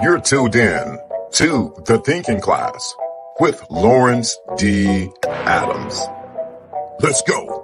You're tuned in to The Thinking Class with Lawrence D. Adams. Let's go.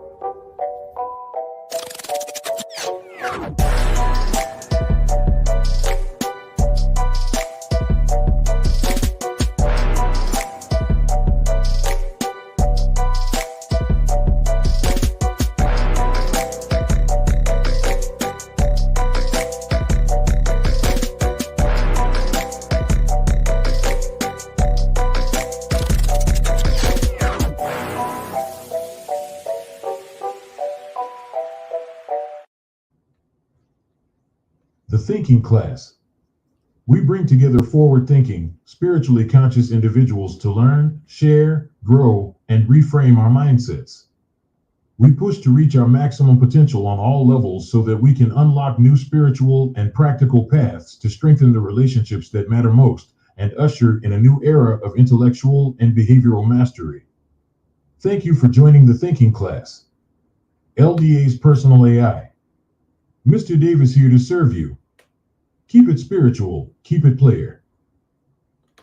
The Thinking Class. We bring together forward-thinking, spiritually conscious individuals to learn, share, grow, and reframe our mindsets. We push to reach our maximum potential on all levels so that we can unlock new spiritual and practical paths to strengthen the relationships that matter most and usher in a new era of intellectual and behavioral mastery. Thank you for joining the Thinking Class. LDA's personal AI. Mr. Davis here to serve you. Keep it spiritual, keep it player.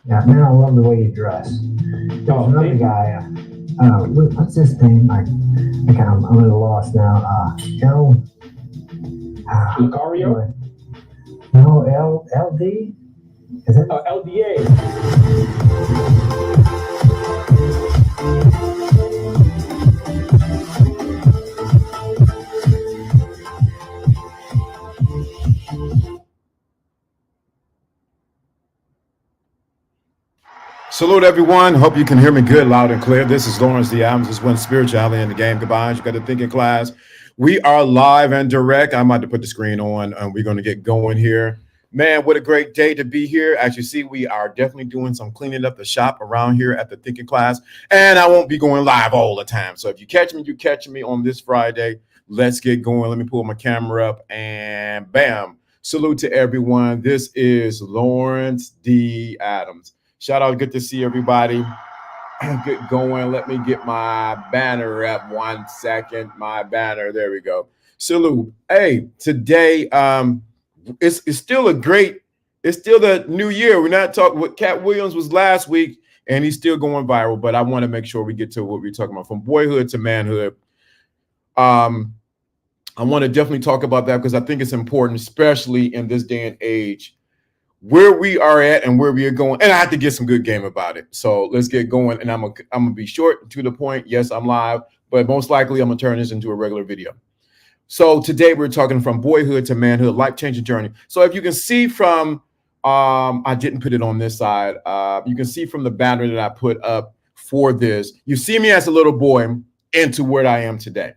Yeah, man, I love the way you dress. There's another guy, what's his name? I'm a little lost now. Lucario? No, LD? Is it? LDA. Salute everyone. Hope you can hear me good, loud and clear. This is Lawrence D. Adams. This is when spirituality in the game combines. You got the Thinking Class. We are live and direct. I'm about to put the screen on and we're going to get going here. Man, what a great day to be here. As you see, we are definitely doing some cleaning up the shop around here at the Thinking Class. And I won't be going live all the time. So if you catch me, you catch me on this Friday. Let's get going. Let me pull my camera up and bam. Salute to everyone. This is Lawrence D. Adams. Shout out, good to see everybody. Get going. Let me get my banner up 1 second. My banner, there we go. Salute. Hey, today it's still it's still the new year. We're not talking what Cat Williams was last week, and he's still going viral, but I want to make sure we get to what we're talking about from boyhood to manhood. I want to definitely talk about that because I think it's important, especially in this day and age, where we are at and where we are going. And I have to get some good game about it. So let's get going. And I'm gonna be short to the point. Yes, I'm live, but most likely I'm gonna turn this into a regular video. So today we're talking from boyhood to manhood, life-changing journey. So if you can see from, I didn't put it on this side. You can see from the banner that I put up for this, you see me as a little boy into where I am today.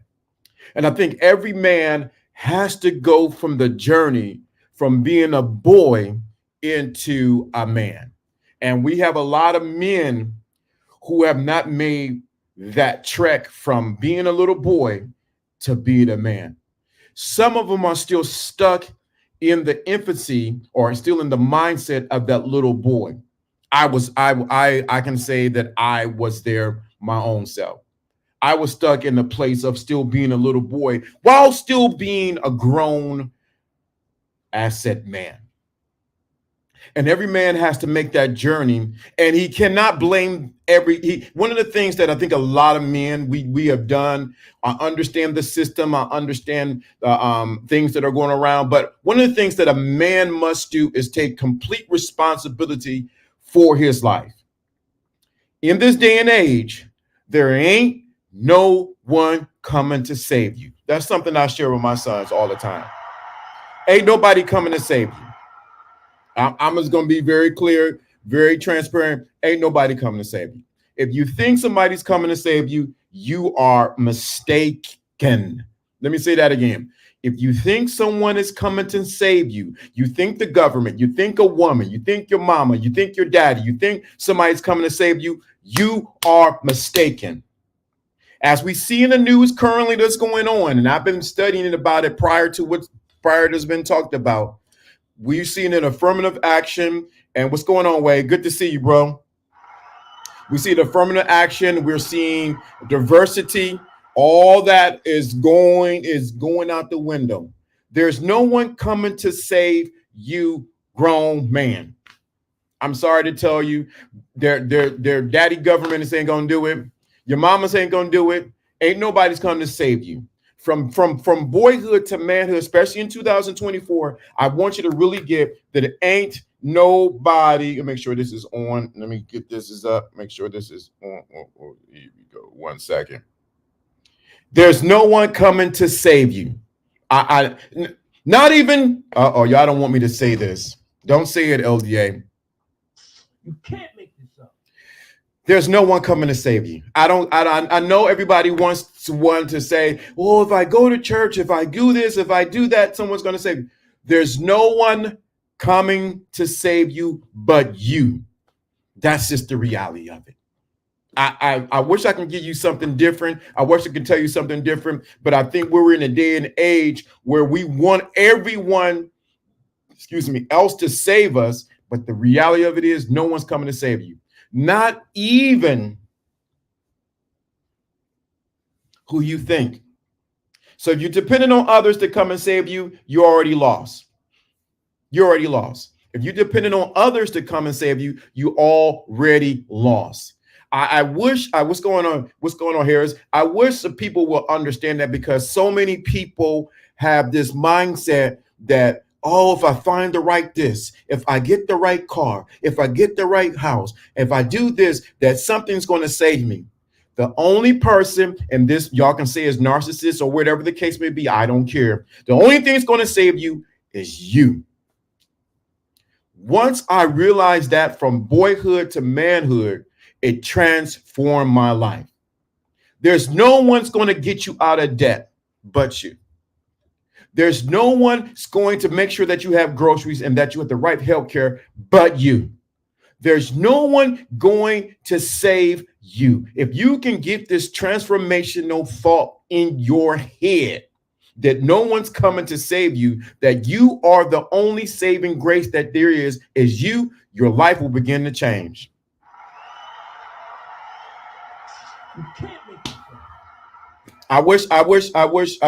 And I think every man has to go from the journey from being a boy into a man. And we have a lot of men who have not made that trek from being a little boy to being a man. Some of them are still stuck in the infancy or still in the mindset of that little boy. I can say that I was there my own self. I was stuck in the place of still being a little boy while still being a grown asset man. And every man has to make that journey, and he cannot blame one of the things that I think a lot of men we have done, I understand the system, I understand things that are going around, but one of the things that a man must do is take complete responsibility for his life. In this day and age, there ain't no one coming to save you. That's something I share with my sons all the time. Ain't nobody coming to save you. I'm just going to be very clear, very transparent. Ain't nobody coming to save you. If you think somebody's coming to save you, you are mistaken. Let me say that again. If you think someone is coming to save you, you think the government, you think a woman, you think your mama, you think your daddy, you think somebody's coming to save you, you are mistaken. As we see in the news currently that's going on, and I've been studying about it prior to has been talked about, we've seen an affirmative action. And what's going on, Wade? Good to see you, bro. We see the affirmative action. We're seeing diversity. All that is going out the window. There's no one coming to save you, grown man. I'm sorry to tell you, their daddy government ain't gonna do it. Your mamas ain't gonna do it. Ain't nobody's coming to save you. From boyhood to manhood, especially in 2024, I want you to really get that it ain't nobody. Make sure this is on. Let me get this is up. Make sure this is on. Here we go. 1 second. There's no one coming to save you. Not even. Y'all don't want me to say this. Don't say it, LDA. You can't make this up. There's no one coming to save you. I know everybody wants to say, well, if I go to church, if I do this, if I do that, someone's going to save you. There's no one coming to save you but you. That's just the reality of it. I wish I could give you something different. I wish I could tell you something different, but I think we're in a day and age where we want everyone, else to save us. But the reality of it is no one's coming to save you. Not even who you think. So if you're dependent on others to come and save you, you're already lost. You're already lost. If you're dependent on others to come and save you, you already lost. I wish what's going on here is I wish the people will understand that, because so many people have this mindset that, oh, if I find the right this, if I get the right car, if I get the right house, if I do this, that something's going to save me. The only person, and this y'all can say is narcissist or whatever the case may be, I don't care. The only thing that's going to save you is you. Once I realized that, from boyhood to manhood, it transformed my life. There's no one's going to get you out of debt but you. There's no one's going to make sure that you have groceries and that you have the right health care but you. There's no one going to save you. If you can get this transformational thought in your head that no one's coming to save you, that you are the only saving grace that there is you, your life will begin to change. You can't make this up. I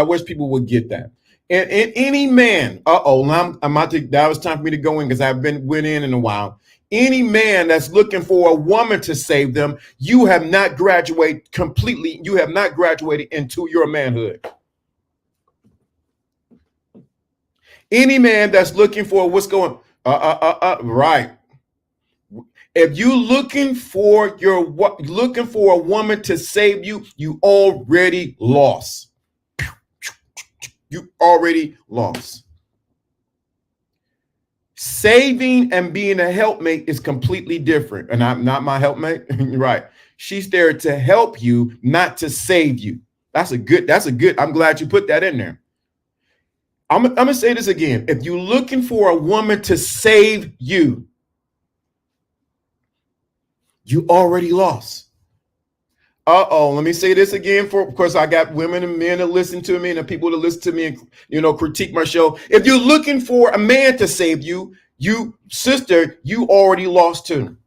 wish people would get that. And any man, I'm about to, that was time for me to go in because I've went in a while. Any man that's looking for a woman to save them, you have not graduated completely. You have not graduated into your manhood. Any man that's looking for what's going, right. If you looking for a woman to save you, you already lost. You already lost. Saving and being a helpmate is completely different. And I'm not my helpmate, right? She's there to help you, not to save you. That's a good, I'm glad you put that in there. I'm going to say this again. If you're looking for a woman to save you, you already lost. Let me say this again, of course, I got women and men that listen to me and the people that listen to me and, critique my show. If you're looking for a man to save you, sister, you already lost too.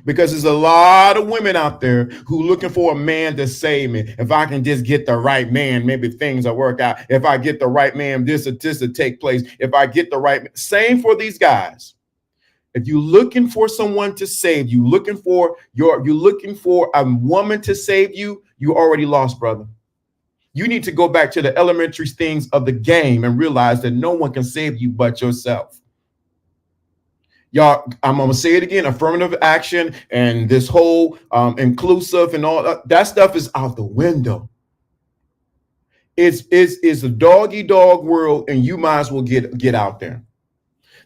Because there's a lot of women out there who looking for a man to save me. If I can just get the right man, maybe things will work out. If I get the right man, this will take place. If I get the right, same for these guys. If you're looking for someone to save you, you're looking for a woman to save you, you already lost, brother. You need to go back to the elementary things of the game and realize that no one can save you but yourself. Y'all, I'm going to say it again, affirmative action and this whole inclusive and all that stuff is out the window. It's a dog-eat-dog world, and you might as well get out there.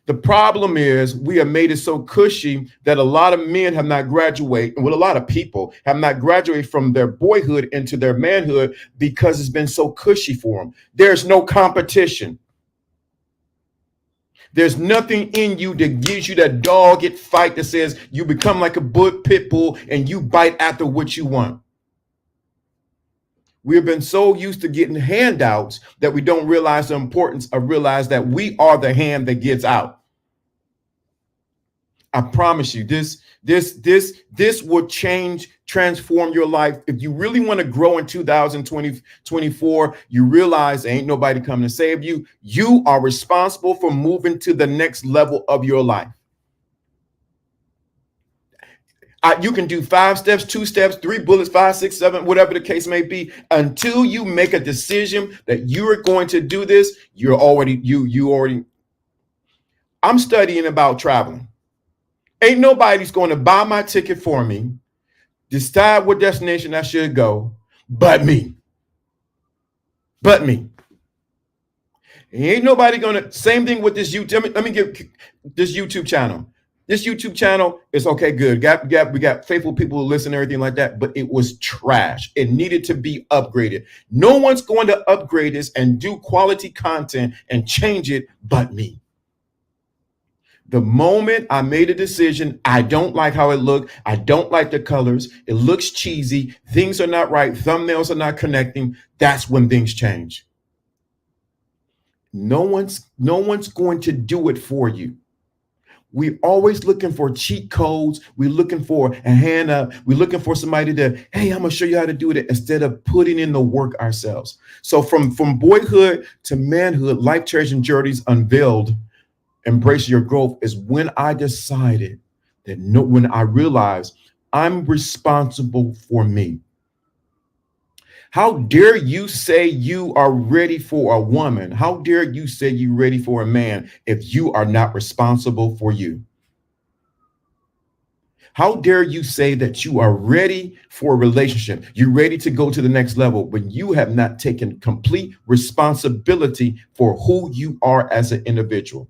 The problem is we have made it so cushy that a lot of men have not graduated, and a lot of people have not graduated from their boyhood into their manhood because it's been so cushy for them. There's no competition. There's nothing in you that gives you that dogged fight that says you become like a pit bull and you bite after what you want. We've been so used to getting handouts that we don't realize the importance of realize that we are the hand that gets out. I promise you, this will transform your life. If you really want to grow in 2024, you realize ain't nobody coming to save you. You are responsible for moving to the next level of your life. You can do 5 steps, 2 steps, 3 bullets, 5, 6, 7, whatever the case may be. Until you make a decision that you are going to do this, you're already, you already. I'm studying about traveling. Ain't nobody's going to buy my ticket for me, decide what destination I should go, but me. But me. Ain't nobody gonna. Same thing with this YouTube. Let me give this YouTube channel. This YouTube channel is okay, good. We got faithful people who listen and everything like that, but it was trash. It needed to be upgraded. No one's going to upgrade this and do quality content and change it but me. The moment I made a decision, I don't like how it looked. I don't like the colors. It looks cheesy. Things are not right. Thumbnails are not connecting. That's when things change. No one's going to do it for you. We're always looking for cheat codes. We're looking for a hand up. We're looking for somebody to, hey, I'm going to show you how to do it, instead of putting in the work ourselves. So from boyhood to manhood, life changing journeys unveiled, embrace your growth, is when I decided that when I realized I'm responsible for me. How dare you say you are ready for a woman? How dare you say you're ready for a man if you are not responsible for you? How dare you say that you are ready for a relationship? You're ready to go to the next level when you have not taken complete responsibility for who you are as an individual.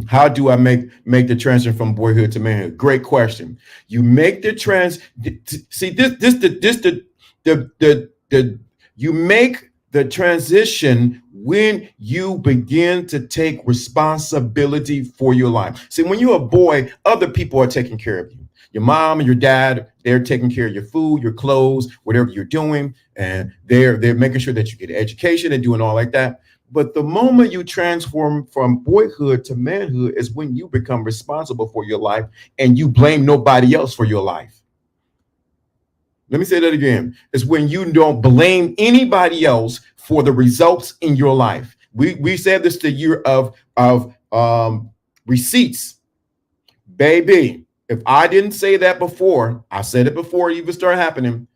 How do I make the transition from boyhood to manhood? Great question. You make the you make the transition when you begin to take responsibility for your life. See, when you're a boy, other people are taking care of you. Your mom and your dad, they're taking care of your food, your clothes, whatever you're doing, and they're making sure that you get an education and doing all like that. But the moment you transform from boyhood to manhood is when you become responsible for your life and you blame nobody else for your life. Let me say that again. It's when you don't blame anybody else for the results in your life. We said this the year of receipts. Baby, if I didn't say that before, I said it before it even started happening.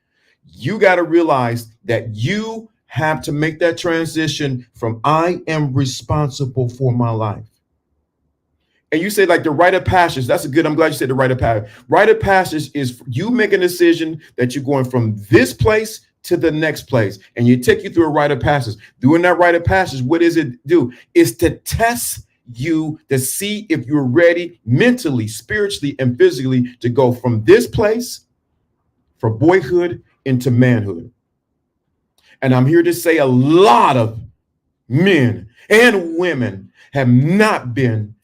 You got to realize that you have to make that transition from I am responsible for my life. And you say like the rite of passage. That's a good. I'm glad you said the rite of passage. Rite of passage is you make a decision that you're going from this place to the next place, and you take you through a rite of passage. Doing that rite of passage, what does it do? Is to test you to see if you're ready mentally, spiritually, and physically to go from this place, from boyhood into manhood. And I'm here to say a lot of men and women have not been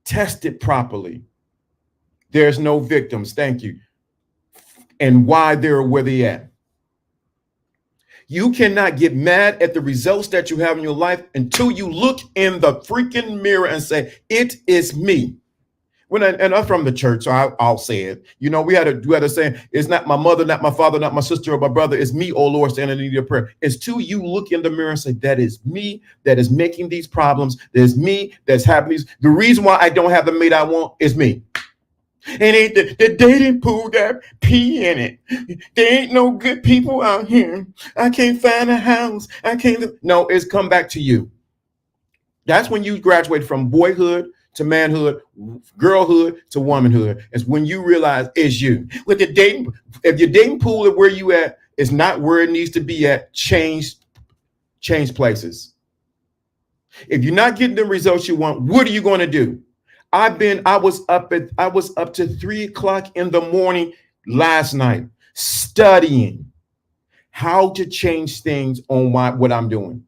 tested properly. There's no victims, thank you, and why they're where they at. You cannot get mad at the results that you have in your life until you look in the freaking mirror and say, it is me. And I'm from the church, so I'll say it. You know, we had a saying, it's not my mother, not my father, not my sister or my brother. It's me, oh Lord, standing in need of prayer. It's till you look in the mirror and say, that is me that is making these problems. There's me that's having these. The reason why I don't have the mate I want is me. And ain't the dating pool got pee in it. There ain't no good people out here. I can't find a house. No, it's come back to you. That's when you graduate from boyhood to manhood, girlhood to womanhood. It's when you realize it's you. With the dating, if your dating pool of where you at is not where it needs to be at, change places. If you're not getting the results you want, what are you going to do? I was up to 3 o'clock in the morning last night studying how to change things on what I'm doing.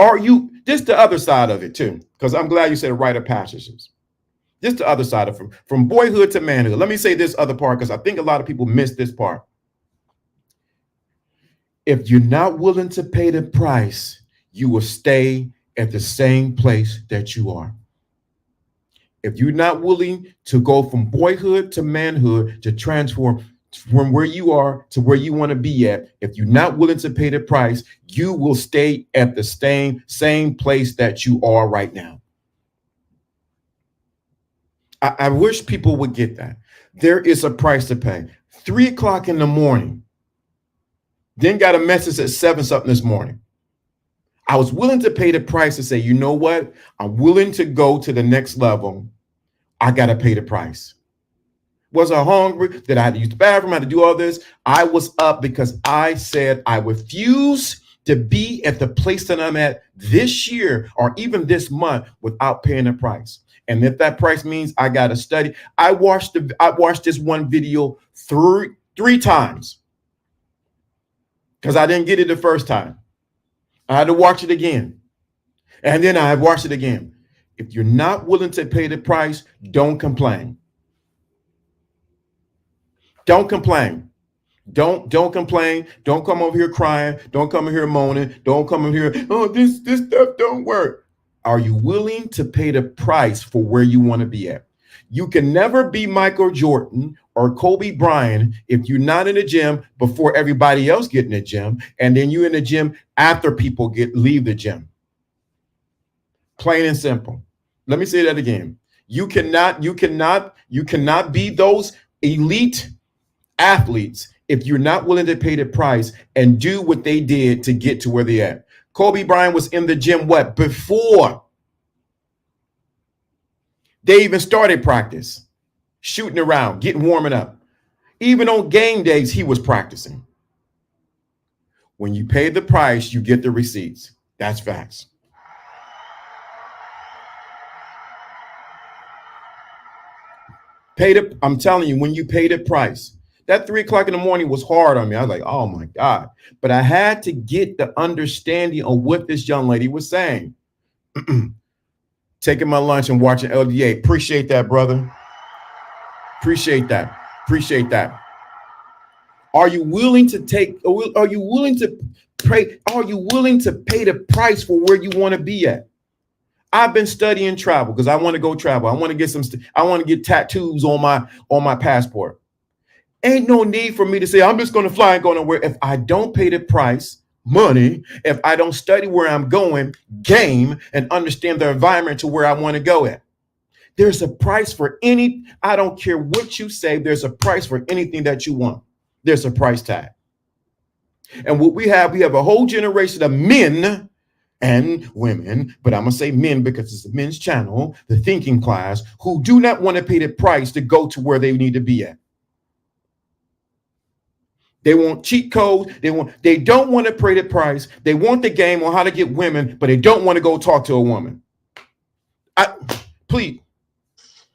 Are you, this the other side of it too, because I'm glad you said rite of passages. This the other side of from boyhood to manhood. Let me say this other part, because I think a lot of people miss this part. If you're not willing to pay the price, you will stay at the same place that you are. If you're not willing to go from boyhood to manhood to transform from where you are to where you want to be at, if you're not willing to pay the price, you will stay at the same place that you are right now. I wish people would get that. There is a price to pay. 3 o'clock in the morning, then got a message at 7 something this morning. I was willing to pay the price to say, you know what? I'm willing to go to the next level. I got to pay the price. Was I hungry? Did I have to use the bathroom? I had to do all this? I was up because I said I refuse to be at the place that I'm at this year or even this month without paying the price. And if that price means I got to study, I watched this one video three times because I didn't get it the first time. I had to watch it again. And then I watched it again. If you're not willing to pay the price, don't complain. Don't complain. Don't complain. Don't come over here crying. Don't come over here moaning. Don't come over here, oh, this stuff don't work. Are you willing to pay the price for where you want to be at? You can never be Michael Jordan or Kobe Bryant if you're not in the gym before everybody else get in the gym, and then you're in the gym after people leave the gym. Plain and simple. Let me say that again. You cannot be those elite athletes if you're not willing to pay the price and do what they did to get to where they at. Kobe Bryant was in the gym before they even started practice, shooting around, warming up. Even on game days, he was practicing. When you pay the price, you get the receipts. That's facts. I'm telling you, when you pay the price, that 3 o'clock in the morning was hard on me. I was like, oh my God. But I had to get the understanding of what this young lady was saying. Taking my lunch and watching LDA. Appreciate that, brother. Appreciate that. Appreciate that. Are you willing to pay the price for where you want to be at? I've been studying travel because I want to go travel. I want to get tattoos on my passport. Ain't no need for me to say, I'm just going to fly and go nowhere. If I don't pay the price, money, if I don't study where I'm going, game, and understand the environment to where I want to go at. There's a price for I don't care what you say, there's a price for anything that you want. There's a price tag. And what we have a whole generation of men and women, but I'm going to say men because it's the men's channel, the thinking class, who do not want to pay the price to go to where they need to be at. They want cheat codes. They don't want to pay the price. They want the game on how to get women, but they don't want to go talk to a woman. Please.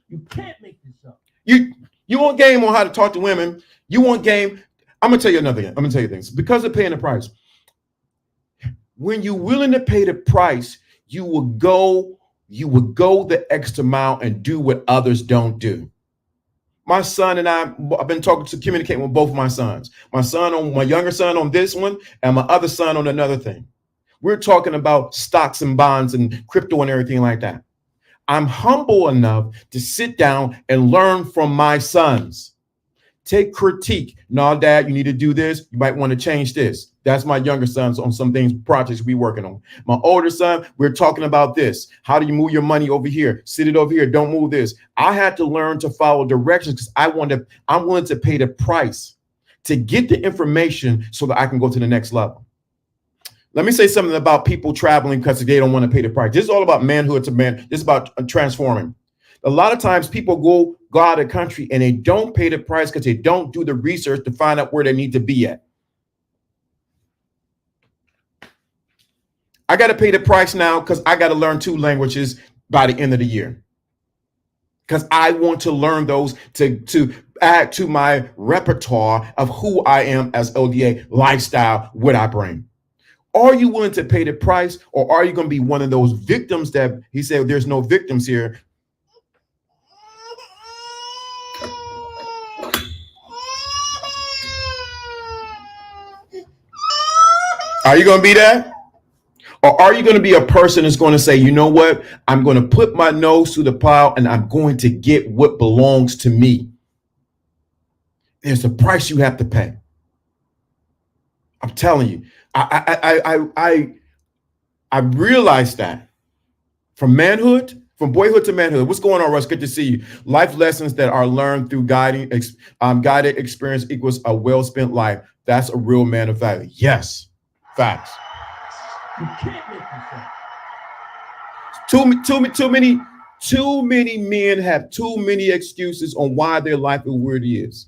You can't make this up. You want game on how to talk to women. You want game. I'm going to tell you another thing. I'm going to tell you things. Because of paying the price. When you're willing to pay the price, you will go the extra mile and do what others don't do. My son and I've been communicating with both of my sons. My younger son on this one, and my other son on another thing. We're talking about stocks and bonds and crypto and everything like that. I'm humble enough to sit down and learn from my sons. Take critique. No, Dad, you need to do this. You might want to change this. That's my younger sons on some things, projects we working on. My older son, we're talking about this. How do you move your money over here? Sit it over here. Don't move this. I had to learn to follow directions because I'm willing to pay the price to get the information so that I can go to the next level. Let me say something about people traveling because they don't want to pay the price. This is all about manhood to man. This is about transforming. A lot of times people go out of the country and they don't pay the price because they don't do the research to find out where they need to be at. I got to pay the price now because I got to learn 2 languages by the end of the year. Because I want to learn those to add to my repertoire of who I am as LDA, lifestyle, what I bring. Are you willing to pay the price, or are you going to be one of those victims that he said there's no victims here? Are you going to be that? Or are you going to be a person that's going to say, you know what? I'm going to put my nose to the plow and I'm going to get what belongs to me. There's a price you have to pay. I'm telling you, I realized that for manhood, From boyhood to manhood. What's going on, Russ? Good to see you. Life lessons that are learned through guided experience equals a well-spent life. That's a real man of value. Yes, facts. You can't make this up. Too many men have too many excuses on why their life is where it is.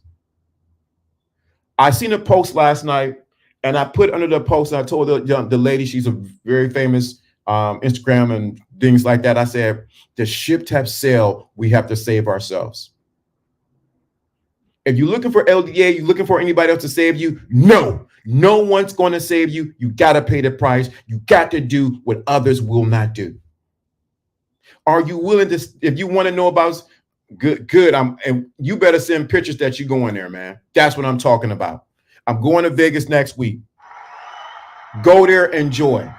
I seen a post last night, and I put under the post, and I told the lady, she's a very famous Instagram and things like that. I said, the ship have sailed, we have to save ourselves. If you're looking for LDA, you're looking for anybody else to save you, no one's going to save you. You got to pay the price. You got to do what others will not do. Are you willing to, if you want to know about good, and you better send pictures that you go in there, man. That's what I'm talking about. I'm going to Vegas next week. Go there, enjoy.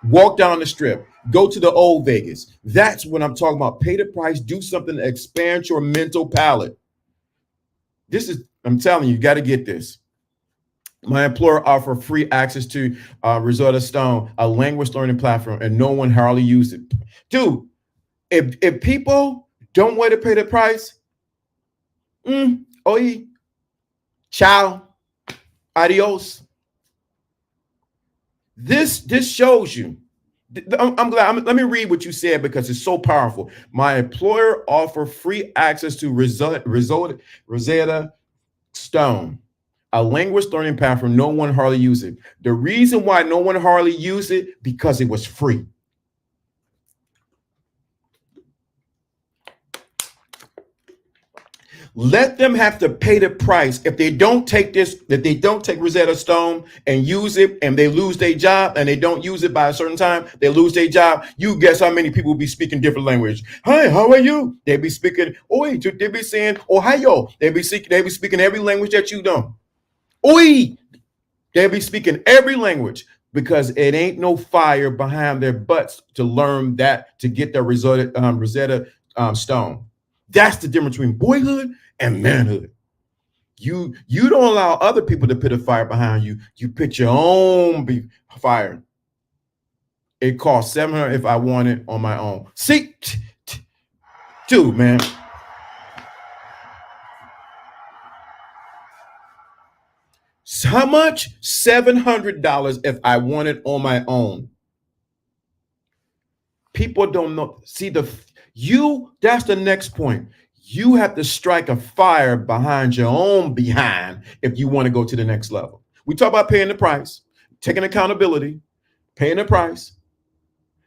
Walk down the strip. Go to the old Vegas. That's what I'm talking about. Pay the price. Do something to expand your mental palette. I'm telling you, you got to get this. My employer offered free access to Rosetta Stone, a language learning platform, and no one hardly used it. Dude, if people don't want to pay the price, ciao, adios. This shows you. I'm glad. Let me read what you said because it's so powerful. My employer offered free access to Rosetta Stone, a language learning platform. No one hardly used it. The reason why no one hardly used it, because it was free. Let them have to pay the price. If they don't take Rosetta Stone and use it, and they lose their job, and they don't use it by a certain time, they lose their job. You guess how many people will be speaking different language? Hi, how are you? They be speaking, oi, they be saying, Ohio. They be speaking every language that you know. Oi, they be speaking every language because it ain't no fire behind their butts to learn that, to get their Rosetta Stone. That's the difference between boyhood and manhood. You don't allow other people to put a fire behind you. You put your own fire. It costs $700 if I want it on my own. See, dude, man. How much? $700 if I want it on my own. People don't know. See, that's the next point. You have to strike a fire behind your own behind if you want to go to the next level. We talk about paying the price, taking accountability, paying the price.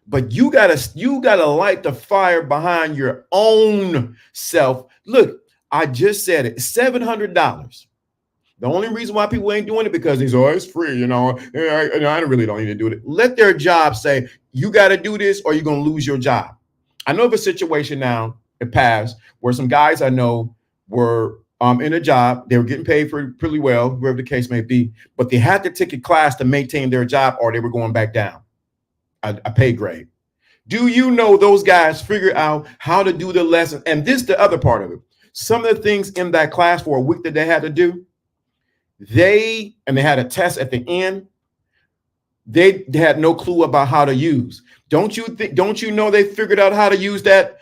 But you gotta light the fire behind your own self. Look, I just said it, $700. The only reason why people ain't doing it because they say, oh, it's free, you know. I really don't need to do it. Let their job say, you got to do this or you're going to lose your job. I know of a situation now, it passed, where some guys I know were in a job. They were getting paid for pretty well, wherever the case may be, but they had to take a class to maintain their job or they were going back down a pay grade. Do you know those guys figure out how to do the lesson? And this is the other part of it. Some of the things in that class for a week that they had to do, they had a test at the end. They had no clue about how to use. Don't you know they figured out how to use that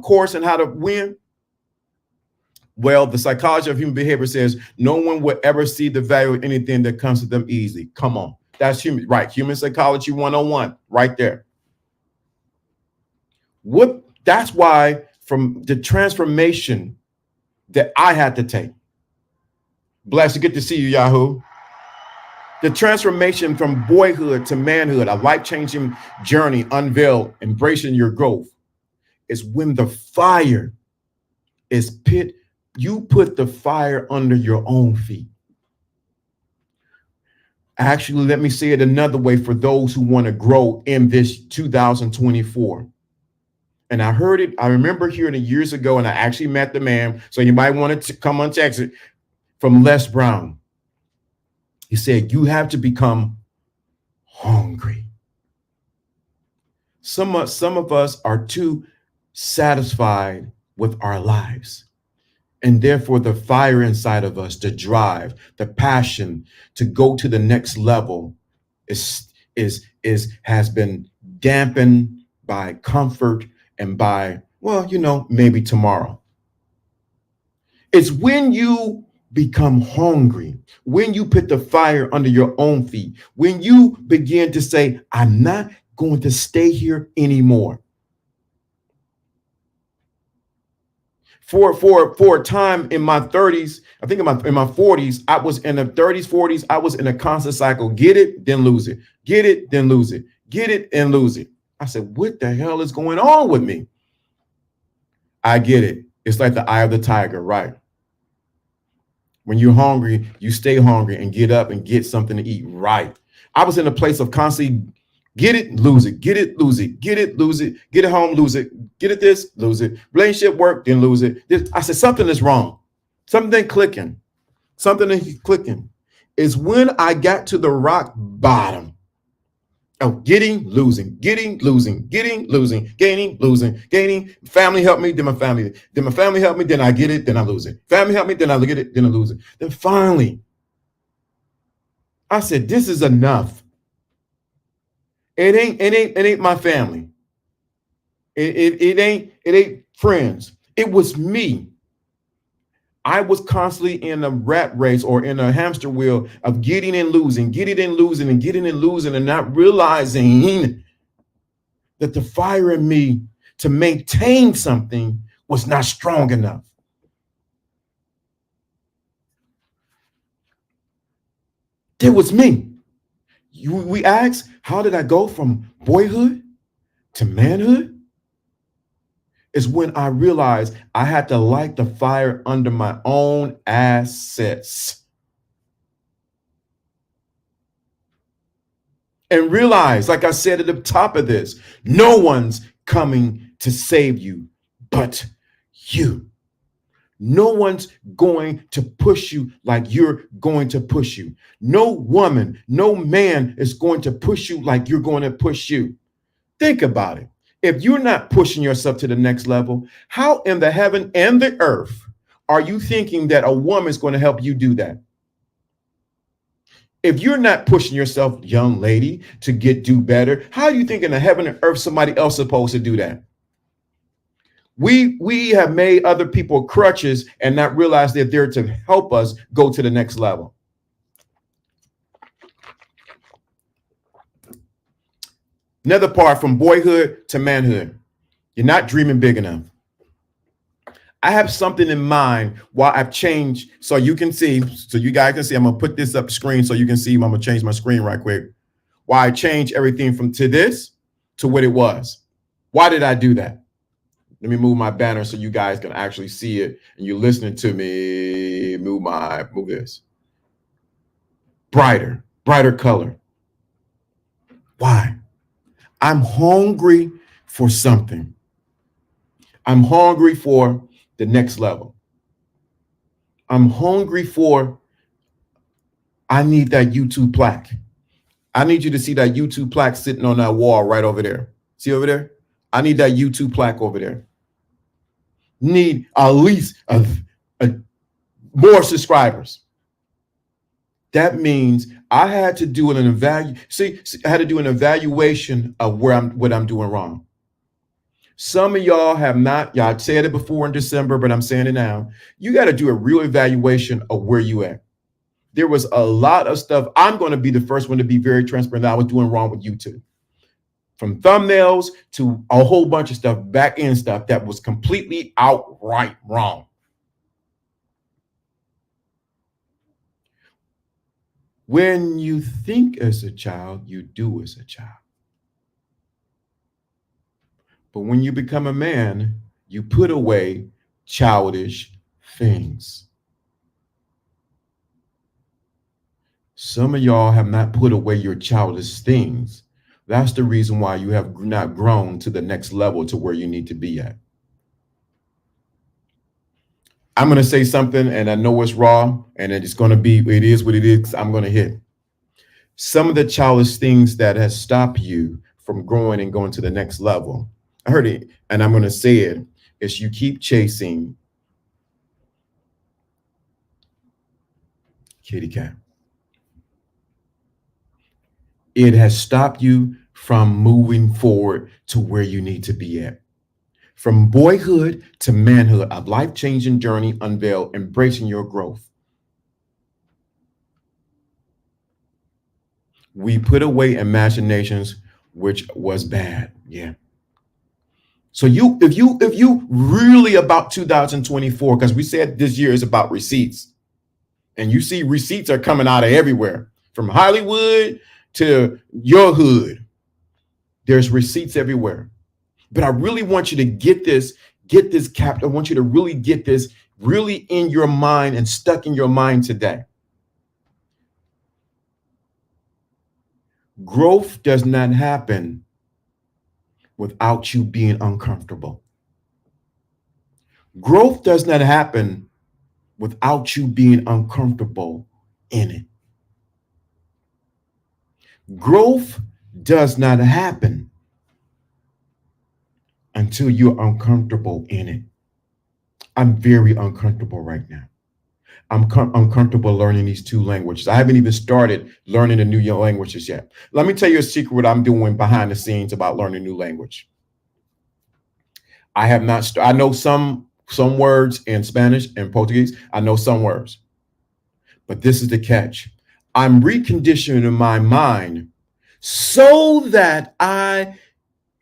course and how to win? Well, the psychology of human behavior says no one would ever see the value of anything that comes to them easily. Come on. That's human, right? Human psychology 101 right there. That's why from the transformation that I had to take. Blessed to get to see you, Yahoo. The transformation from boyhood to manhood, a life-changing journey, unveiled, embracing your growth, is when the fire is pit. You put the fire under your own feet. Actually, let me say it another way for those who want to grow in this 2024. And I heard it. I remember hearing it years ago, and I actually met the man. So you might want to come on text it. From Les Brown. He said, you have to become hungry. Some of us are too satisfied with our lives. And therefore the fire inside of us, the drive, the passion to go to the next level has been dampened by comfort and by, well, maybe tomorrow. It's when you become hungry, when you put the fire under your own feet, when you begin to say, I'm not going to stay here anymore. For a time in my 30s, I think in my 40s, I was in the 30s, 40s, I was in a constant cycle. Get it, then lose it. Get it, then lose it. Get it and lose it. I said, what the hell is going on with me? I get it. It's like the eye of the tiger, right? When you're hungry, you stay hungry and get up and get something to eat, right? I was in a place of constantly get it, lose it, get it, lose it, get it, lose it, get it home, lose it, get it this, lose it, relationship work, then lose it. I said, something is wrong. Something ain't clicking. Something ain't clicking. Is when I got to the rock bottom. Oh, getting, losing, getting, losing, getting, losing, gaining, losing, gaining. Family help me, then my family. Then my family help me, then I get it, then I lose it. Family help me, then I get it, then I lose it. Then finally, I said, this is enough. It ain't my family. It ain't friends. It was me. I was constantly in a rat race or in a hamster wheel of getting and losing, getting and losing, and getting and losing, and not realizing that the fire in me to maintain something was not strong enough. It was me. We asked, how did I go from boyhood to manhood? Is when I realized I had to light the fire under my own assets. And realize, like I said at the top of this, no one's coming to save you but you. No one's going to push you like you're going to push you. No woman, no man is going to push you like you're going to push you. Think about it. If you're not pushing yourself to the next level, how in the heaven and the earth are you thinking that a woman is going to help you do that? If you're not pushing yourself, young lady, to do better, how do you think in the heaven and earth somebody else is supposed to do that? We have made other people crutches and not realize they're there to help us go to the next level. Another part, from boyhood to manhood. You're not dreaming big enough. I have something in mind while I've changed, so you can see, so you guys can see. I'm gonna put this up screen so you can see. I'm gonna change my screen right quick. Why I changed everything from to this to what it was. Why did I do that? Let me move my banner so you guys can actually see it and you're listening to me. Move this. Brighter color. Why? I'm hungry for something. I'm hungry for the next level. I'm hungry for, I need that YouTube plaque. I need you to see that YouTube plaque sitting on that wall right over there. See over there? I need that YouTube plaque over there. Need at least more subscribers. That means I had to do an evaluation of what I'm doing wrong. Some of y'all have not, y'all said it before in December, but I'm saying it now. You got to do a real evaluation of where you at. There was a lot of stuff. I'm going to be the first one to be very transparent that I was doing wrong with YouTube. From thumbnails to a whole bunch of stuff, back end stuff that was completely outright wrong. When you think as a child, you do as a child. But when you become a man, you put away childish things. Some of y'all have not put away your childish things. That's the reason why you have not grown to the next level to where you need to be at. I'm going to say something, and I know it's raw, and it is what it is. I'm going to hit some of the childish things that has stopped you from growing and going to the next level. I heard it, and I'm going to say it, is you keep chasing kitty cat. It has stopped you from moving forward to where you need to be at. From boyhood to manhood, a life-changing journey unveiled, embracing your growth. We put away imaginations, which was bad. Yeah. So if you really about 2024, because we said this year is about receipts, and you see receipts are coming out of everywhere, from Hollywood to your hood. There's receipts everywhere. But I really want you to get this capped. I want you to really get this really in your mind and stuck in your mind today. Growth does not happen without you being uncomfortable. Growth does not happen without you being uncomfortable in it. Growth does not happen until you're uncomfortable in it. I'm very uncomfortable right now. I'm uncomfortable learning these two languages. I haven't even started learning the new languages yet. Let me tell you a secret what I'm doing behind the scenes about learning a new language. I have not, I know some words in Spanish and Portuguese. I know some words, but this is the catch. I'm reconditioning my mind so that I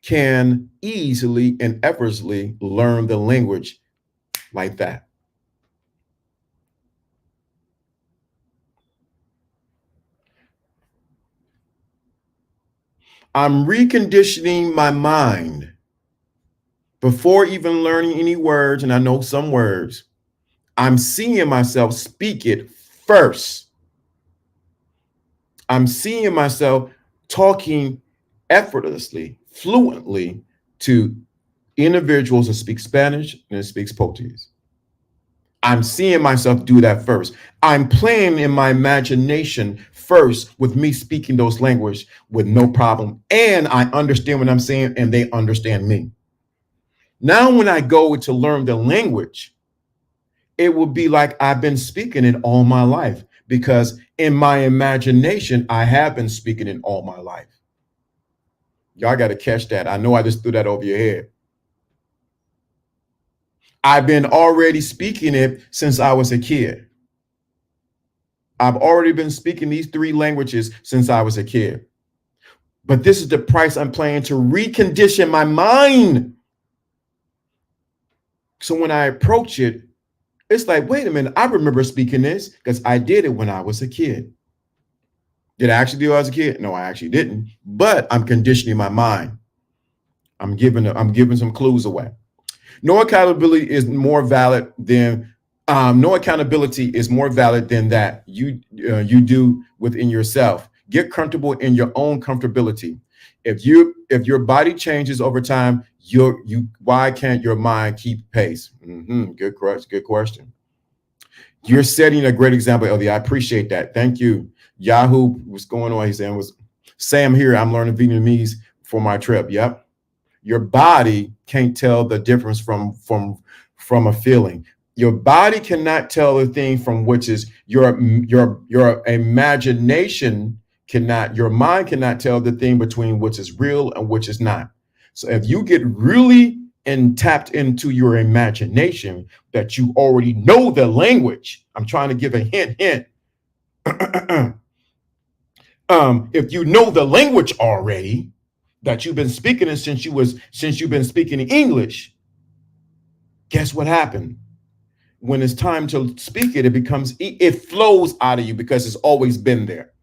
can easily and effortlessly learn the language like that. I'm reconditioning my mind before even learning any words, and I know some words. I'm seeing myself speak it first. I'm seeing myself talking effortlessly, fluently to individuals that speak Spanish and that speaks Portuguese. I'm seeing myself do that first. I'm playing in my imagination first with me speaking those languages with no problem. And I understand what I'm saying and they understand me. Now, when I go to learn the language, it will be like I've been speaking it all my life, because in my imagination, I have been speaking it all my life. Y'all got to catch that. I know I just threw that over your head. I've been already speaking it since I was a kid. I've already been speaking these three languages since I was a kid. But this is the price I'm paying to recondition my mind. So when I approach it, it's like, wait a minute, I remember speaking this because I did it when I was a kid. Did I actually do it as a kid? No, I actually didn't. But I'm conditioning my mind. I'm giving some clues away. No accountability is more valid than that you do within yourself. Get comfortable in your own comfortability. If your body changes over time, why can't your mind keep pace? Good question. You're setting a great example, LD. I appreciate that. Thank you. Yahoo, what's going on? He's saying, Sam here. I'm learning Vietnamese for my trip. Yep. Your body can't tell the difference from a feeling. Your body cannot tell the thing from which is your imagination cannot, your mind cannot tell the thing between which is real and which is not. So if you get really tapped into your imagination that you already know the language, I'm trying to give a hint. If you know the language already, that you've been speaking it since you've been speaking English, guess what happened? When it's time to speak it, it flows out of you because it's always been there.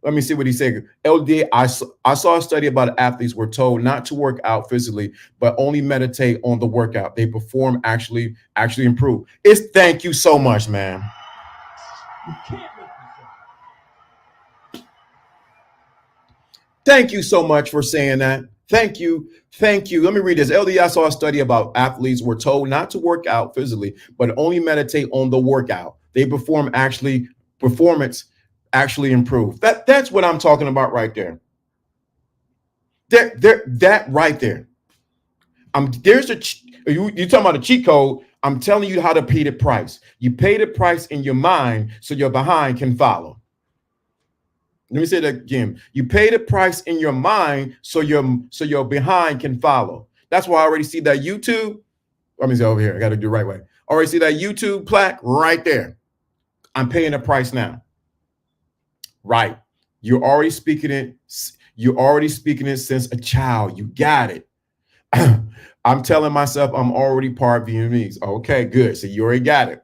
Let me see what he said. LD, I saw a study about athletes were told not to work out physically, but only meditate on the workout. They perform actually improve. Thank you so much, man. You can't make me fail. Thank you so much for saying that. Thank you. Let me read this. LD, I saw a study about athletes were told not to work out physically, but only meditate on the workout. They performance actually improve. That's what I'm talking about right there. That right there. You talking about a cheat code. I'm telling you how to pay the price. You pay the price in your mind so your behind can follow. Let me say that again. You pay the price in your mind so your behind can follow. That's why I already see that YouTube. Let me say over here. I got to do the right way. Already see that YouTube plaque right there. I'm paying the price now. Right. You're already speaking it. You're already speaking it since a child. You got it. I'm telling myself I'm already part Vietnamese. Okay, good. So you already got it.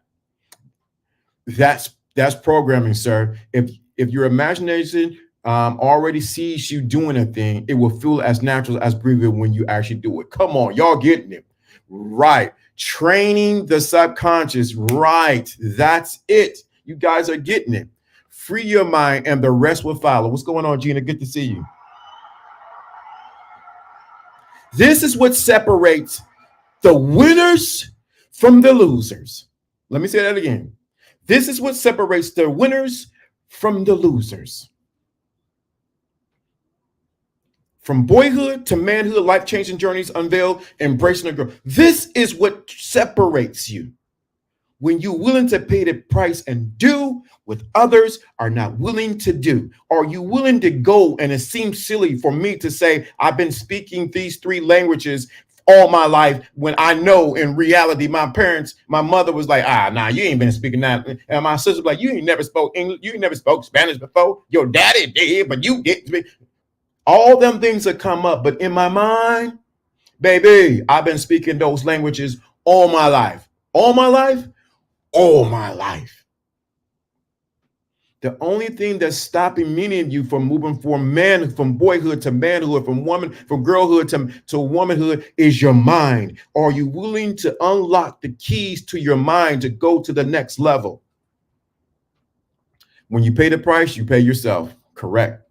That's programming, sir. If your imagination already sees you doing a thing, it will feel as natural as breathing when you actually do it. Come on, y'all getting it. Right. Training the subconscious. Right. That's it. You guys are getting it. Free your mind and the rest will follow. What's going on, Gina? Good to see you. This is what separates the winners from the losers. Let me say that again. This is what separates the winners from the losers. From boyhood to manhood, life-changing journeys, unveiled, embracing the growth. This is what separates you. When you're willing to pay the price and do what others are not willing to do. Are you willing to go? And it seems silly for me to say, I've been speaking these 3 languages all my life, when I know in reality, my mother was like, nah, you ain't been speaking that. And my sister was like, you ain't never spoke English. You ain't never spoke Spanish before. Your daddy did, but you didn't. All them things that come up. But in my mind, baby, I've been speaking those languages all my life. All my life. All my life. The only thing that's stopping many of you from moving from boyhood to manhood, from girlhood to womanhood is your mind. Are you willing to unlock the keys to your mind to go to the next level? When you pay the price, you pay yourself. Correct.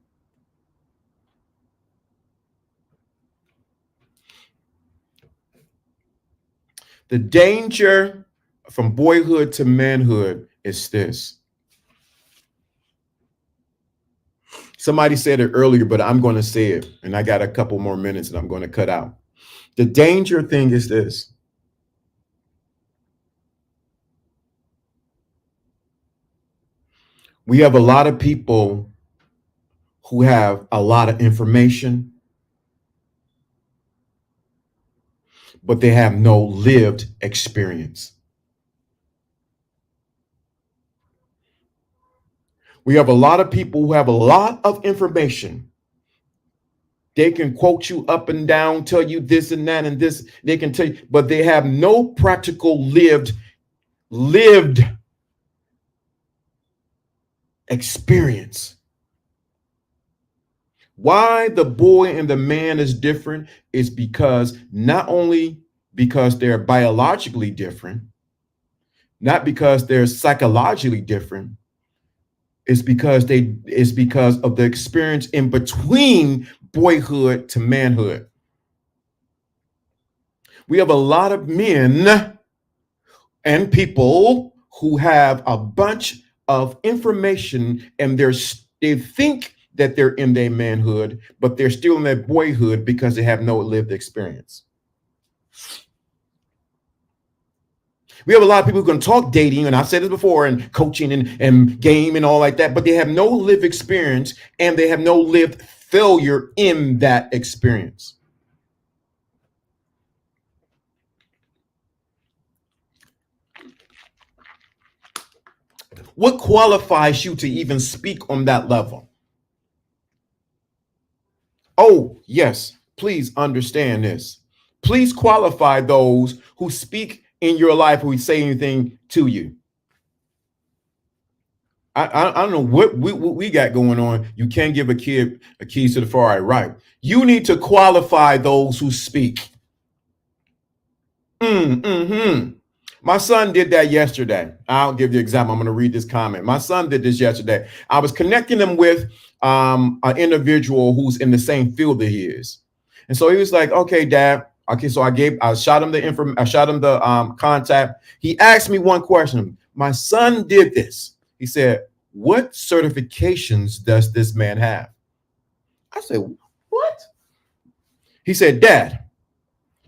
The danger from boyhood to manhood is this. Somebody said it earlier, but I'm going to say it, and I got a couple more minutes and I'm going to cut out. The danger thing is this. We have a lot of people who have a lot of information, but they have no lived experience. We have a lot of people who have a lot of information. They can quote you up and down, tell you this and that and this. They can tell you, but they have no practical lived experience. Why the boy and the man is different is because not only because they're biologically different, not because they're psychologically different, it's because of the experience in between boyhood to manhood. We have a lot of men and people who have a bunch of information and they think that they're in their manhood, but they're still in their boyhood because they have no lived experience. We have a lot of people who can talk dating, and I've said this before, and coaching and game and all like that, but they have no lived experience and they have no lived failure in that experience. What qualifies you to even speak on that level? Oh, yes, please understand this. Please qualify those who speak in your life, who say anything to you. I don't know what we got going on. You can't give a kid a keys to the Ferrari, right? You need to qualify those who speak. My son did that yesterday. I'll give you an example. I'm going to read this comment. My son did this yesterday. I was connecting him with an individual who's in the same field that he is. And so he was like, okay, Dad. Okay, so I shot him the contact. He asked me one question. My son did this. He said, what certifications does this man have? I said, what? He said, Dad,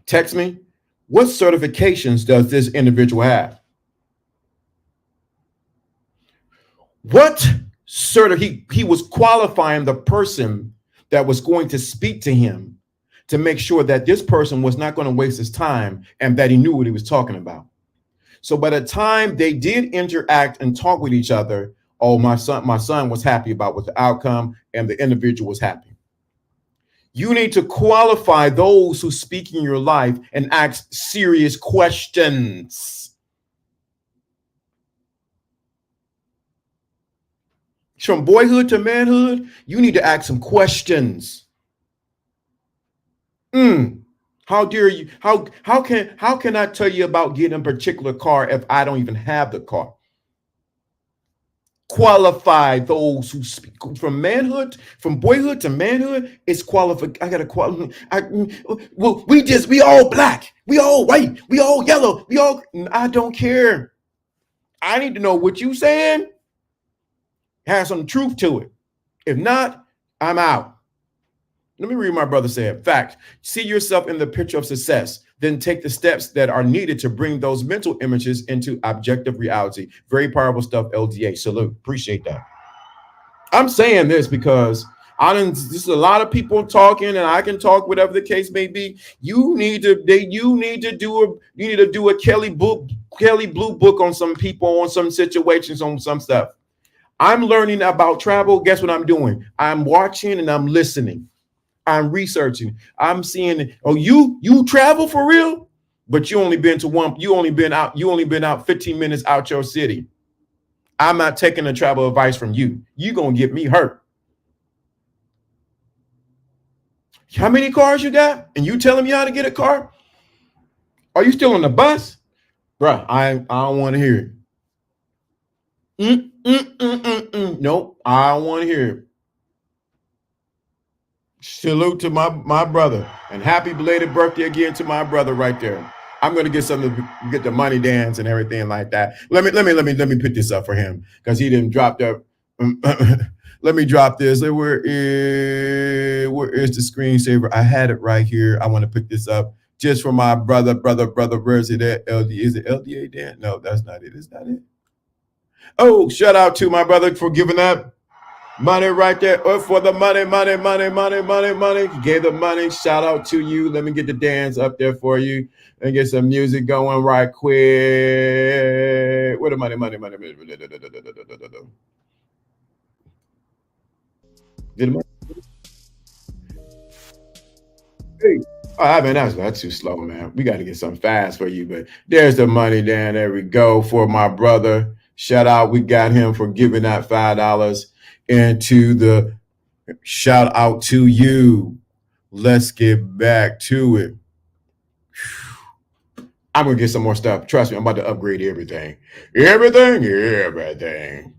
text me. What certifications does this individual have? What he was qualifying the person that was going to speak to him to make sure that this person was not going to waste his time and that he knew what he was talking about. So by the time they did interact and talk with each other, oh, my son was happy about what the outcome, and the individual was happy. You need to qualify those who speak in your life and ask serious questions. From boyhood to manhood, you need to ask some questions. How dare you? How can I tell you about getting a particular car if I don't even have the car? Qualify those who speak. From boyhood to manhood, it's qualified. I gotta qualify. We all black, we all white, we all yellow, I don't care. I need to know what you saying has some truth to it. If not, I'm out. Let me read my brother said. Fact, see yourself in the picture of success, then take the steps that are needed to bring those mental images into objective reality. Very powerful stuff, LDA. Salute. Appreciate that. I'm saying this because there's a lot of people talking, and I can talk whatever the case may be. You need to do a Kelly Blue book on some people, on some situations, on some stuff. I'm learning about travel. Guess what I'm doing? I'm watching and I'm listening. I'm researching. I'm seeing, oh, you travel for real, but you only been out 15 minutes out your city. I'm not taking the travel advice from you. You're gonna get me hurt. How many cars you got? And you telling me how to get a car? Are you still on the bus? Bruh, I don't want to hear it. Nope, I don't want to hear it. Salute to my brother, and happy belated birthday again to my brother right there. I'm gonna get something to get the money dance and everything like that. Let me put this up for him because he didn't drop that. Let me drop this. Where is the screensaver? I had it right here. I want to pick this up just for my brother. Where's it at? Is it LDA Dan? No, that's not it. It's not it. Oh, shout out to my brother for giving that money right there. Oh, for the money. He gave the money. Shout out to you. Let me get the dance up there for you and get some music going right quick. Where the money? Hey. I mean, that's too slow, man. We got to get something fast for you, but there's the money, Dan. There we go for my brother. Shout out. We got him for giving that $5 into the shout out to you. Let's get back to it. I'm going to get some more stuff. Trust me, I'm about to upgrade everything. Everything.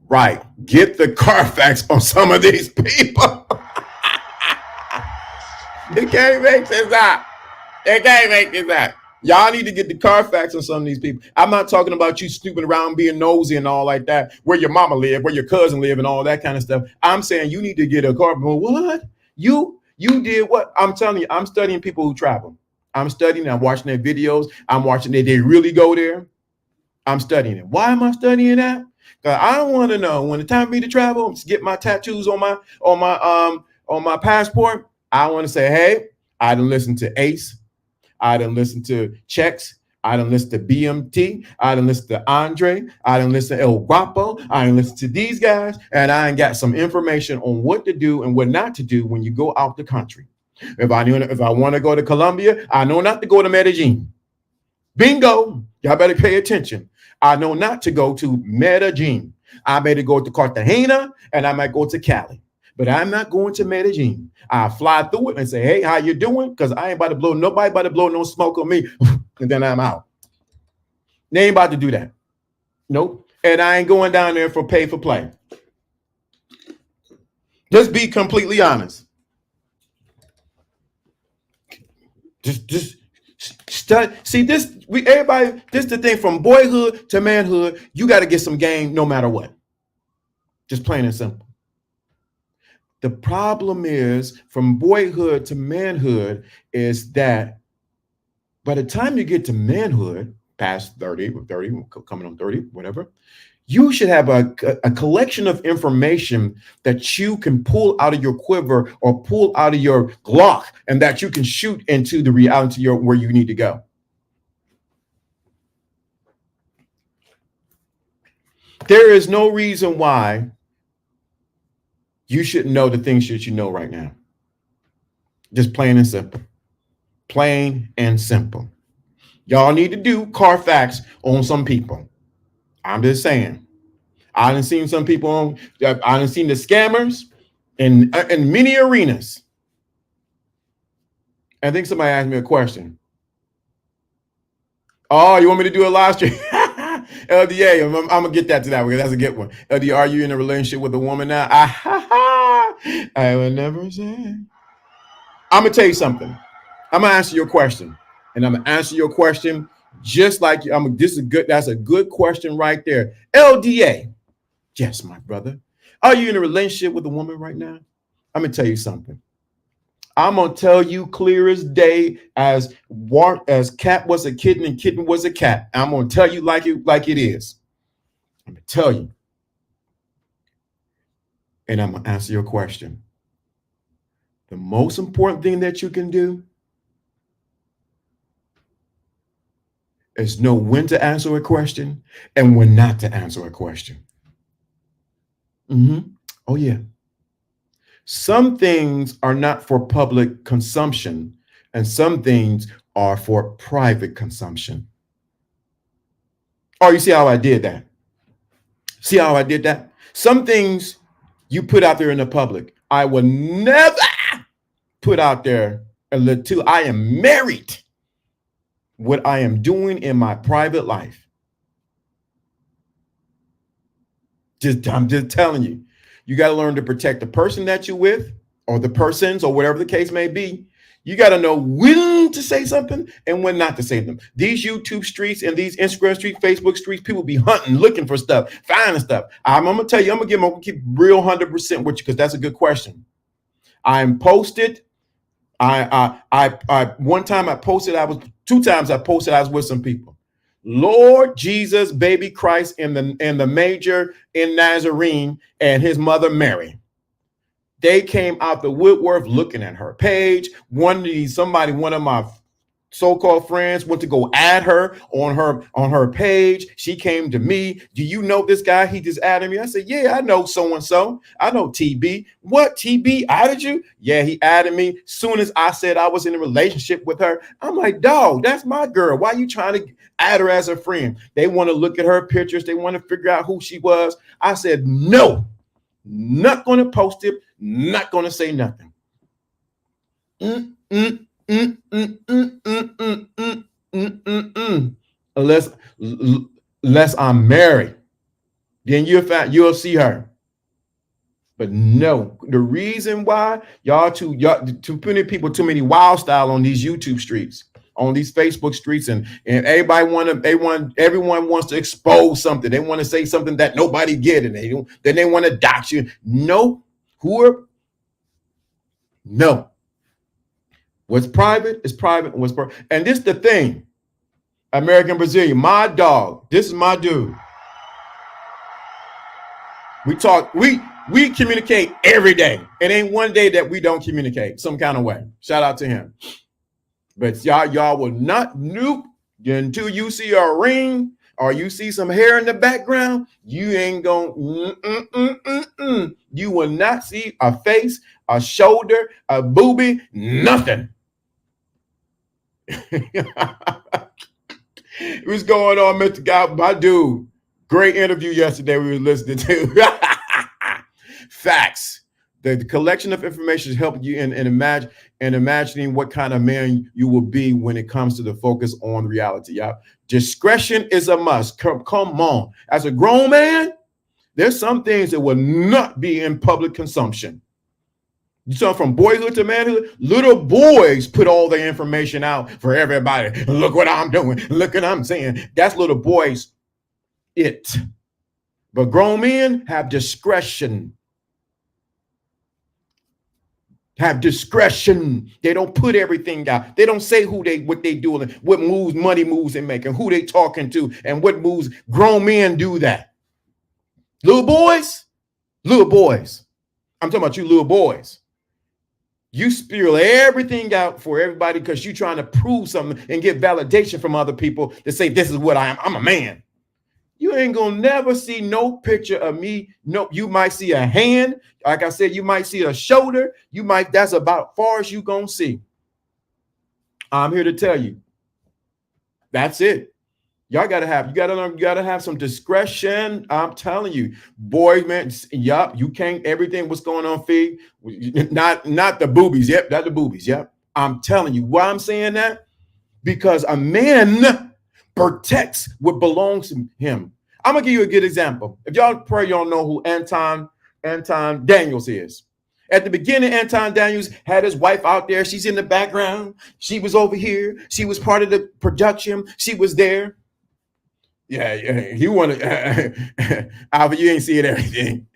Right. Get the Carfax on some of these people. They can't make this up. Y'all need to get the Carfax on some of these people. I'm not talking about you snooping around being nosy and all like that, where your mama live, where your cousin live, and all that kind of stuff. I'm saying you need to get a car. What? You did what? I'm telling you, I'm studying people who travel. I'm studying, I'm watching their videos. I'm watching they really go there. I'm studying it. Why am I studying that? Because I want to know when the time for me to travel, get my tattoos on my passport. I want to say, hey, I done listened to Ace. I done listened to Chex. I done listened to BMT. I done listened to Andre. I done listened to El Guapo. I done listened to these guys. And I got some information on what to do and what not to do when you go out the country. If I want to go to Colombia, I know not to go to Medellin. Bingo. Y'all better pay attention. I know not to go to Medellin. I better go to Cartagena and I might go to Cali. But I'm not going to Medellin. I fly through it and say, hey, how you doing? Because I ain't about to blow no smoke on me. And then I'm out. They ain't about to do that. Nope. And I ain't going down there for pay for play. Just be completely honest. Just study. See, this is the thing from boyhood to manhood. You got to get some game no matter what. Just plain and simple. The problem is from boyhood to manhood is that by the time you get to manhood, past 30, coming on 30, whatever, You should have a collection of information that you can pull out of your quiver or pull out of your Glock and that you can shoot into the reality where you need to go. There is no reason why you shouldn't know the things that you know right now. Just plain and simple. Plain and simple. Y'all need to do Carfax on some people. I'm just saying. I done seen some people I done seen the scammers in many arenas. I think somebody asked me a question. Oh, you want me to do a live stream? LDA, I'm gonna get that to that one. That's a good one. LDA, are you in a relationship with a woman now? I would never say. I'm gonna tell you something. I'm gonna answer your question, and I'm gonna answer your question just like that's a good question right there. LDA, yes, my brother. Are you in a relationship with a woman right now? I'm gonna tell you something. I'm gonna tell you clear as day, as cat was a kitten and kitten was a cat. I'm gonna tell you like it is. I'm gonna tell you, and I'm gonna answer your question. The most important thing that you can do is know when to answer a question and when not to answer a question. Oh yeah. Some things are not for public consumption, and some things are for private consumption. Oh, you see how I did that? See how I did that? Some things you put out there in the public, I will never put out there until I am married. What I am doing in my private life. I'm just telling you. You got to learn to protect the person that you're with, or the persons, or whatever the case may be. You got to know when to say something and when not to say them. These YouTube streets and these Instagram streets, Facebook streets, people be hunting, looking for stuff, finding stuff. I'm going to tell you, I'm going to keep real 100% with you because that's a good question. I'm posted. One time I posted, two times I posted, I was with some people. Lord Jesus, baby Christ, in the major in Nazarene, and his mother Mary. They came out the woodwork looking at her page. One of my so-called friends went to go add her on her page. She came to me. Do you know this guy? He just added me. I said, yeah, I know so-and-so. I know TB. What? TB added you? Yeah, he added me. Soon as I said I was in a relationship with her, I'm like, dog, that's my girl. Why are you trying to add her as a friend? They want to look at her pictures. They want to figure out who she was. I said, no, not going to post it. Not going to say nothing. Unless I'm married, then you'll see her. But no, the reason why y'all too many people, too many wild style on these YouTube streets, on these Facebook streets, and everyone wants to expose something. They want to say something that nobody get, and then they want to dox you. No, no. What's private is private. And this is the thing. American Brazilian, my dog. This is my dude. We talk, we communicate every day. It ain't one day that we don't communicate some kind of way. Shout out to him. But y'all will not nuke until you see a ring or you see some hair in the background. You ain't gonna You will not see a face, a shoulder, a boobie, nothing. What's going on, Mr. Guy? My dude. Great interview yesterday we were listening to. Facts. The collection of information is helping you in imagining what kind of man you will be when it comes to the focus on reality. Y'all. Discretion is a must. Come on. As a grown man, there's some things that will not be in public consumption. You saw from boyhood to manhood, little boys put all their information out for everybody. Look what I'm doing. Look what I'm saying. That's little boys. But grown men have discretion. Have discretion. They don't put everything out. They don't say what they do, what money moves they make, and who they talking to, and what moves. Grown men do that. Little boys, I'm talking about you little boys. You spill everything out for everybody because you're trying to prove something and get validation from other people to say, this is what I am. I'm a man. You ain't gonna never see no picture of me. No, you might see a hand. Like I said, you might see a shoulder. That's about far as you gonna see. I'm here to tell you. That's it. You gotta have some discretion. I'm telling you, boy, man. Yup, you can't everything what's going on, Fee. Not the boobies. Yep, not the boobies. Yep. I'm telling you why I'm saying that. Because a man protects what belongs to him. I'm gonna give you a good example. If y'all know who Anton Daniels is. At the beginning, Anton Daniels had his wife out there. She's in the background. She was over here. She was part of the production. She was there. Yeah. You want to, Alvin, you ain't seeing everything.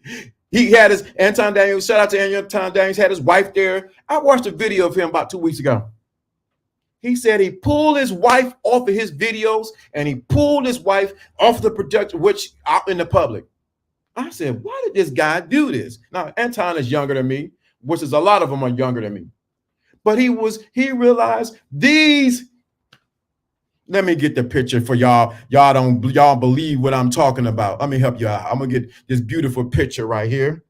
He had his Anton Daniels. Shout out to Anton Daniels. Had his wife there. I watched a video of him about 2 weeks ago. He said he pulled his wife off of his videos and he pulled his wife off the production, which out in the public. I said, why did this guy do this? Now, Anton is younger than me, which is a lot of them are younger than me. But he realized these. Let me get the picture for y'all. Y'all believe what I'm talking about. Let me help you out. I'm gonna get this beautiful picture right here.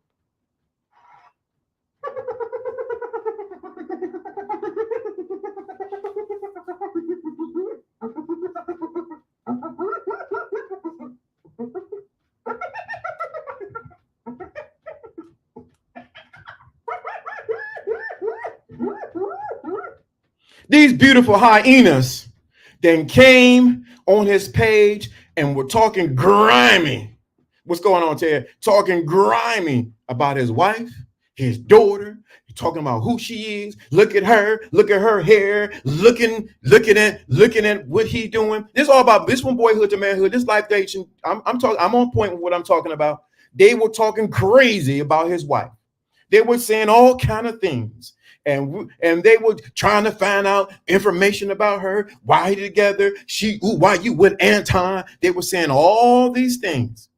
These beautiful hyenas then came on his page and were talking grimy. What's going on, Ted? Talking grimy about his wife, his daughter, talking about who she is. Look at her hair, looking at what he doing. This is all about this from boyhood to manhood. This life station. I'm on point with what I'm talking about. They were talking crazy about his wife. They were saying all kind of things. And they were trying to find out information about her, why together, why you with Anton. They were saying all these things.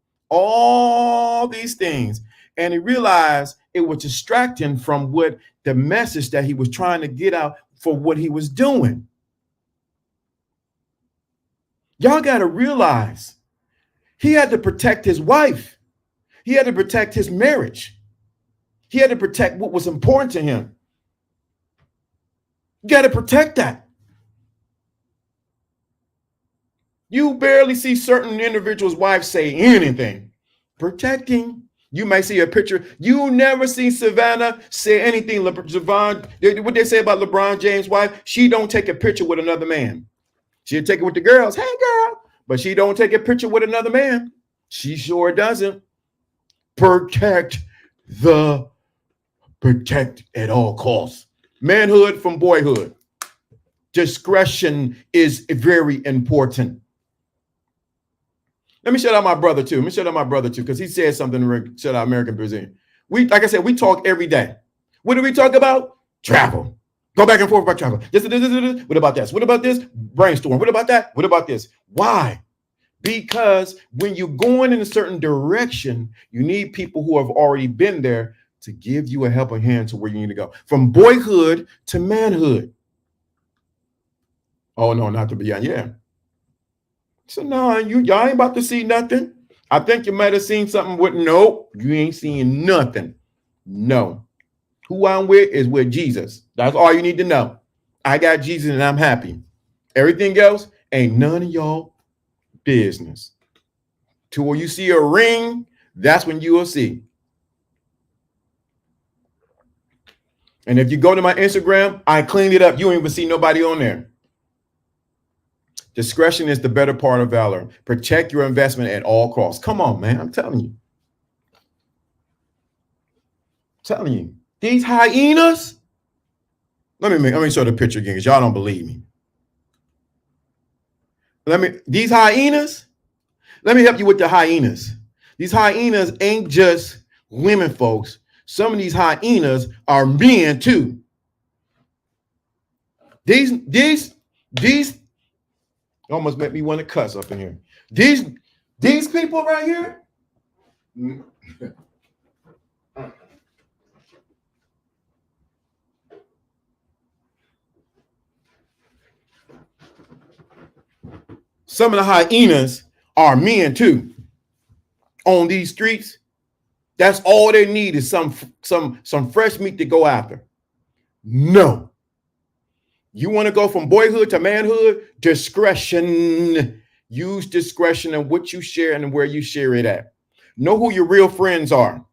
And he realized it was distracting from what the message that he was trying to get out for what he was doing. Y'all got to realize he had to protect his wife. He had to protect his marriage. He had to protect what was important to him. You got to protect that. You barely see certain individuals' wives say anything. Protecting. You might see a picture. You never see Savannah say anything. What they say about LeBron James' wife, she don't take a picture with another man. She'll take it with the girls. Hey, girl. But she don't take a picture with another man. She sure doesn't. Protect at all costs. Manhood from boyhood. Discretion is very important. Let me shout out my brother too. Because he said something. Shout out American Brazilian. Like I said, we talk every day. What do we talk about? Travel. Go back and forth about travel. What about this? What about this? Brainstorm. What about that? What about this? Why? Because when you're going in a certain direction, you need people who have already been there to give you a helping hand to where you need to go. From boyhood to manhood. Oh, no, not to beyond. Yeah. So, no, y'all ain't about to see nothing. I think you might have seen something with, nope, you ain't seeing nothing. No. Who I'm with is with Jesus. That's all you need to know. I got Jesus and I'm happy. Everything else ain't none of y'all business. Till when you see a ring, that's when you will see. And if you go to my Instagram, I cleaned it up. You ain't even see nobody on there. Discretion is the better part of valor. Protect your investment at all costs. Come on, man. I'm telling you. These hyenas. Let me show the picture again because y'all don't believe me. These hyenas. Let me help you with the hyenas. These hyenas ain't just women, folks. Some of these hyenas are men too. These almost make me want to cuss up in here. These people right here, Some of the hyenas are men too. On these streets, that's all they need is some fresh meat to go after. No. You want to go from boyhood to manhood? Discretion. Use discretion in what you share and where you share it at. Know who your real friends are.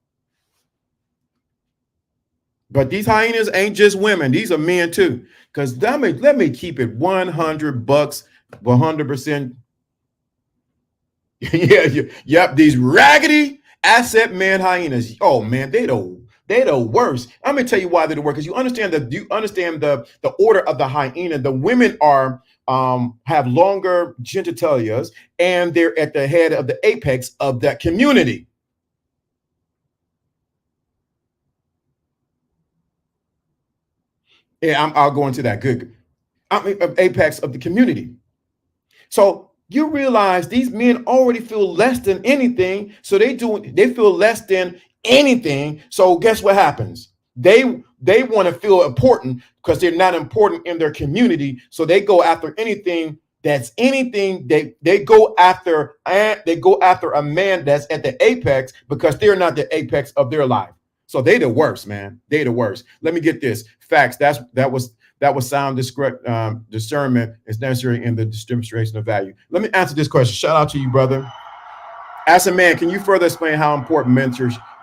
But these hyenas ain't just women. These are men too. Because let me keep it $100, 100%. Yep. These raggedy asset man hyenas. Oh man, they the worst. I'm gonna tell you why they're the worst. Because you understand the order of the hyena. The women are have longer genitalias, and they're at the head of the apex of that community. Yeah, I'll go into that. Good. I mean, apex of the community. So you realize these men already feel less than anything. So they feel less than anything. So guess what happens? They want to feel important because they're not important in their community. So they go after anything that's anything. They go after a man that's at the apex because they're not the apex of their life. So they the worst, man. They the worst. Let me get this. Facts. That was sound discernment is necessary in the demonstration of value. Let me answer this question. Shout out to you, brother. As a man, can you further explain how important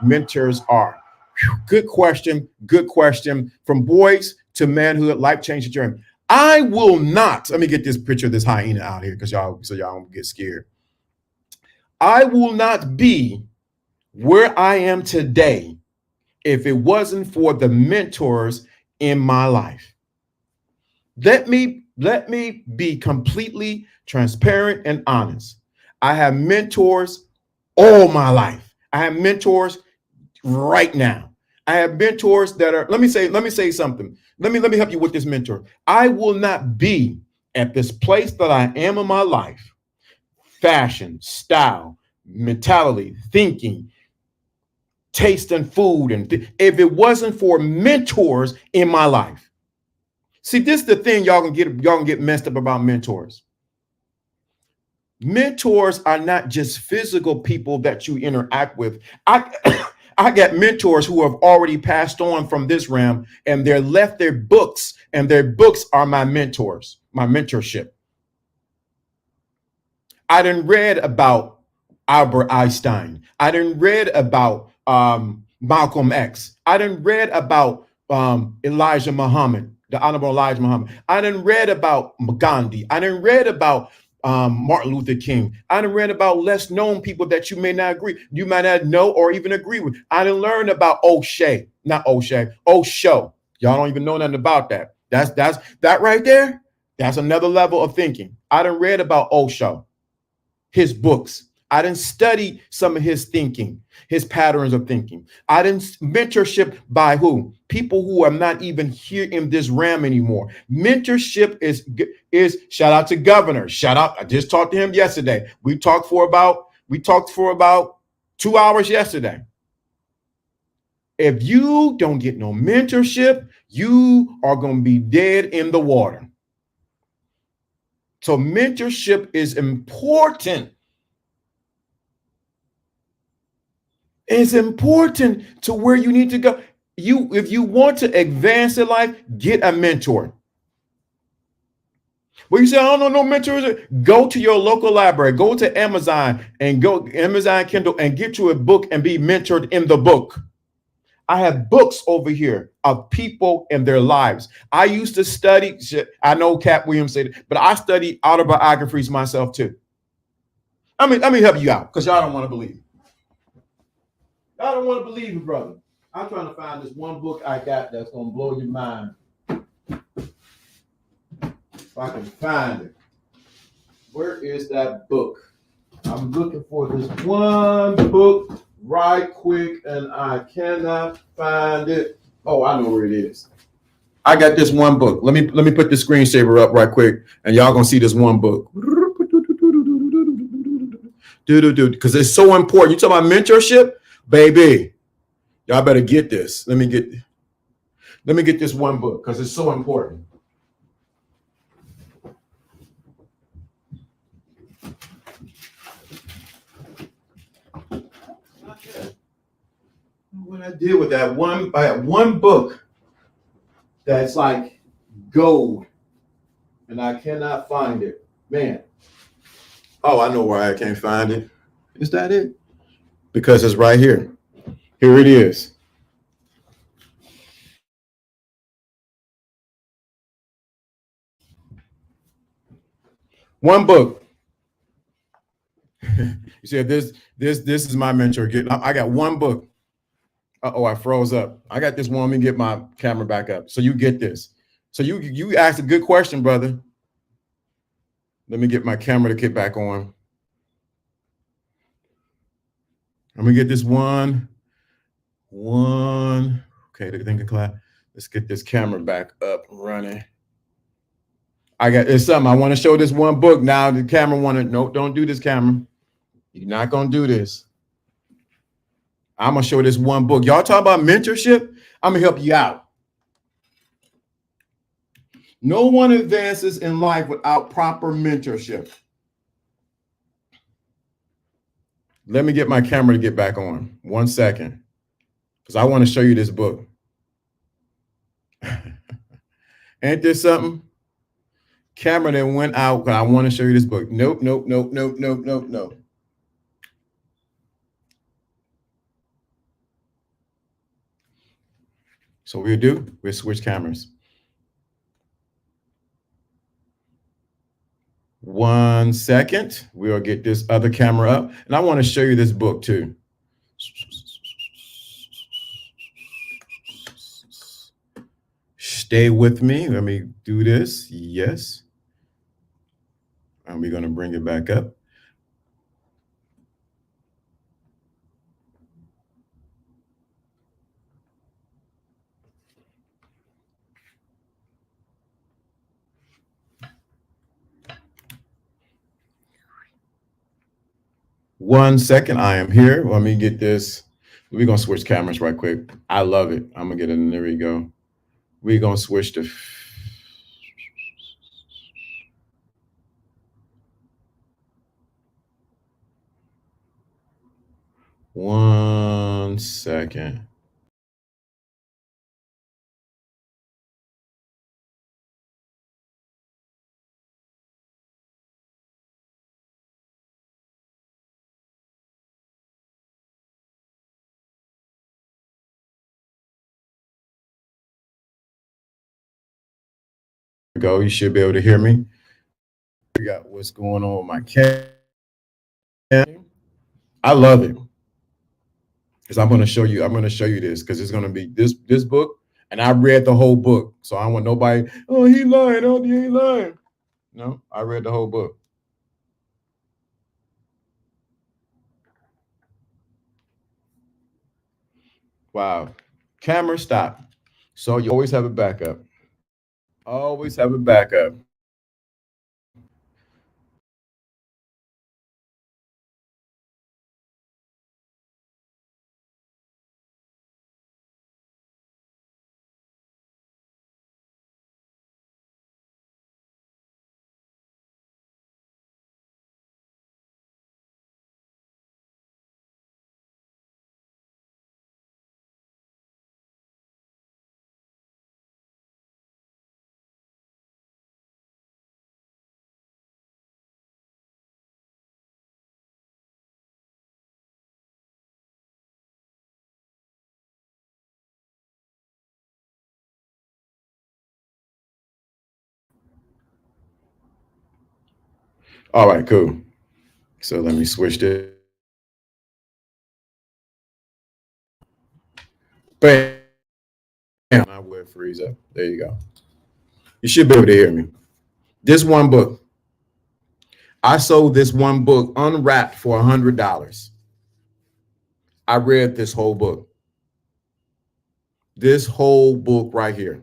mentors are? Whew, good question. Good question. From boys to manhood, life-changing journey. I will not. Let me get this picture of this hyena out here because y'all don't get scared. I will not be where I am today if it wasn't for the mentors in my life. Let me be completely transparent and honest. I have mentors all my life. I have mentors right now. I have mentors that are, let me say something. Let me help you with this mentor. I will not be at this place that I am in my life, fashion, style, mentality, thinking, taste and food, and if it wasn't for mentors in my life. See, this is the thing y'all can get messed up about mentors. Mentors are not just physical people that you interact with. I got mentors who have already passed on from this realm, and they're left their books, and their books are my mentors, my mentorship. I done read about Albert Einstein. I done read about Malcolm X. I done read about Elijah Muhammad, the Honorable Elijah Muhammad. I done read about Gandhi. I done read about Martin Luther King. I done read about less known people that you may not know or even agree with. I done learned about Osho. Y'all don't even know nothing about that. That's that right there. That's another level of thinking. I done read about Osho, his books. I didn't study some of his thinking, his patterns of thinking. I didn't mentorship by who? People who are not even here in this realm anymore. Mentorship is shout out to Governor. Shout out. I just talked to him yesterday. We talked for about 2 hours yesterday. If you don't get no mentorship, you are going to be dead in the water. So mentorship is important. It's important to where you need to go. If you want to advance in life, get a mentor. Well, you say, I don't know no mentors. Go to your local library, go to Amazon Kindle and get you a book and be mentored in the book. I have books over here of people and their lives. I used to study, I know Cat Williams said it, but I study autobiographies myself too. Let me help you out because y'all don't want to believe it. I don't want to believe it, brother. I'm trying to find this one book I got that's going to blow your mind. If I can find it. Where is that book? I'm looking for this one book right quick, and I cannot find it. Oh, I know where it is. I got this one book. Let me put the screensaver up right quick, and y'all going to see this one book. Because it's so important. You talk about mentorship, baby. Y'all better get this. Let me get this one book because it's so important. What I did with that one, I have one book that's like gold, and I cannot find it. Man. Oh, I know why I can't find it. Is that it? Because it's right here. Here it is. One book. You see, this is my mentor. I got one book. Uh-oh, I froze up. I got this one. Let me get my camera back up. So you get this. So you asked a good question, brother. Let me get my camera to get back on. Let me get this one. Okay, the thinking class. Let's get this camera back up running. It's something. I want to show this one book. Now the camera wanted, no, don't do this, camera. You're not going to do this. I'm going to show this one book. Y'all talk about mentorship? I'm going to help you out. No one advances in life without proper mentorship. Let me get my camera to get back on. 1 second. Because I want to show you this book. Ain't this something? Camera that went out because I want to show you this book. Nope. So we'll switch cameras. 1 second. We'll get this other camera up. And I want to show you this book too. Stay with me. Let me do this. Yes. And we're going to bring it back up. One second, I am here. Let me get this. We're going to switch cameras right quick. I love it. I'm going to get it. There we go. We're going to switch to. One second. Go. You should be able to hear me. We got what's going on with my camera. I love it because I'm going to show you this because it's going to be this book, and I read the whole book, so I don't want nobody. Oh, he lying. Oh, he ain't lying. No, I read the whole book. Wow. Camera stop. So you always have a backup. Always have a backup. All right, cool. So let me switch this. Bam. I will freeze up. There you go. You should be able to hear me. This one book. I sold this one book unwrapped for $100. I read this whole book. This whole book right here.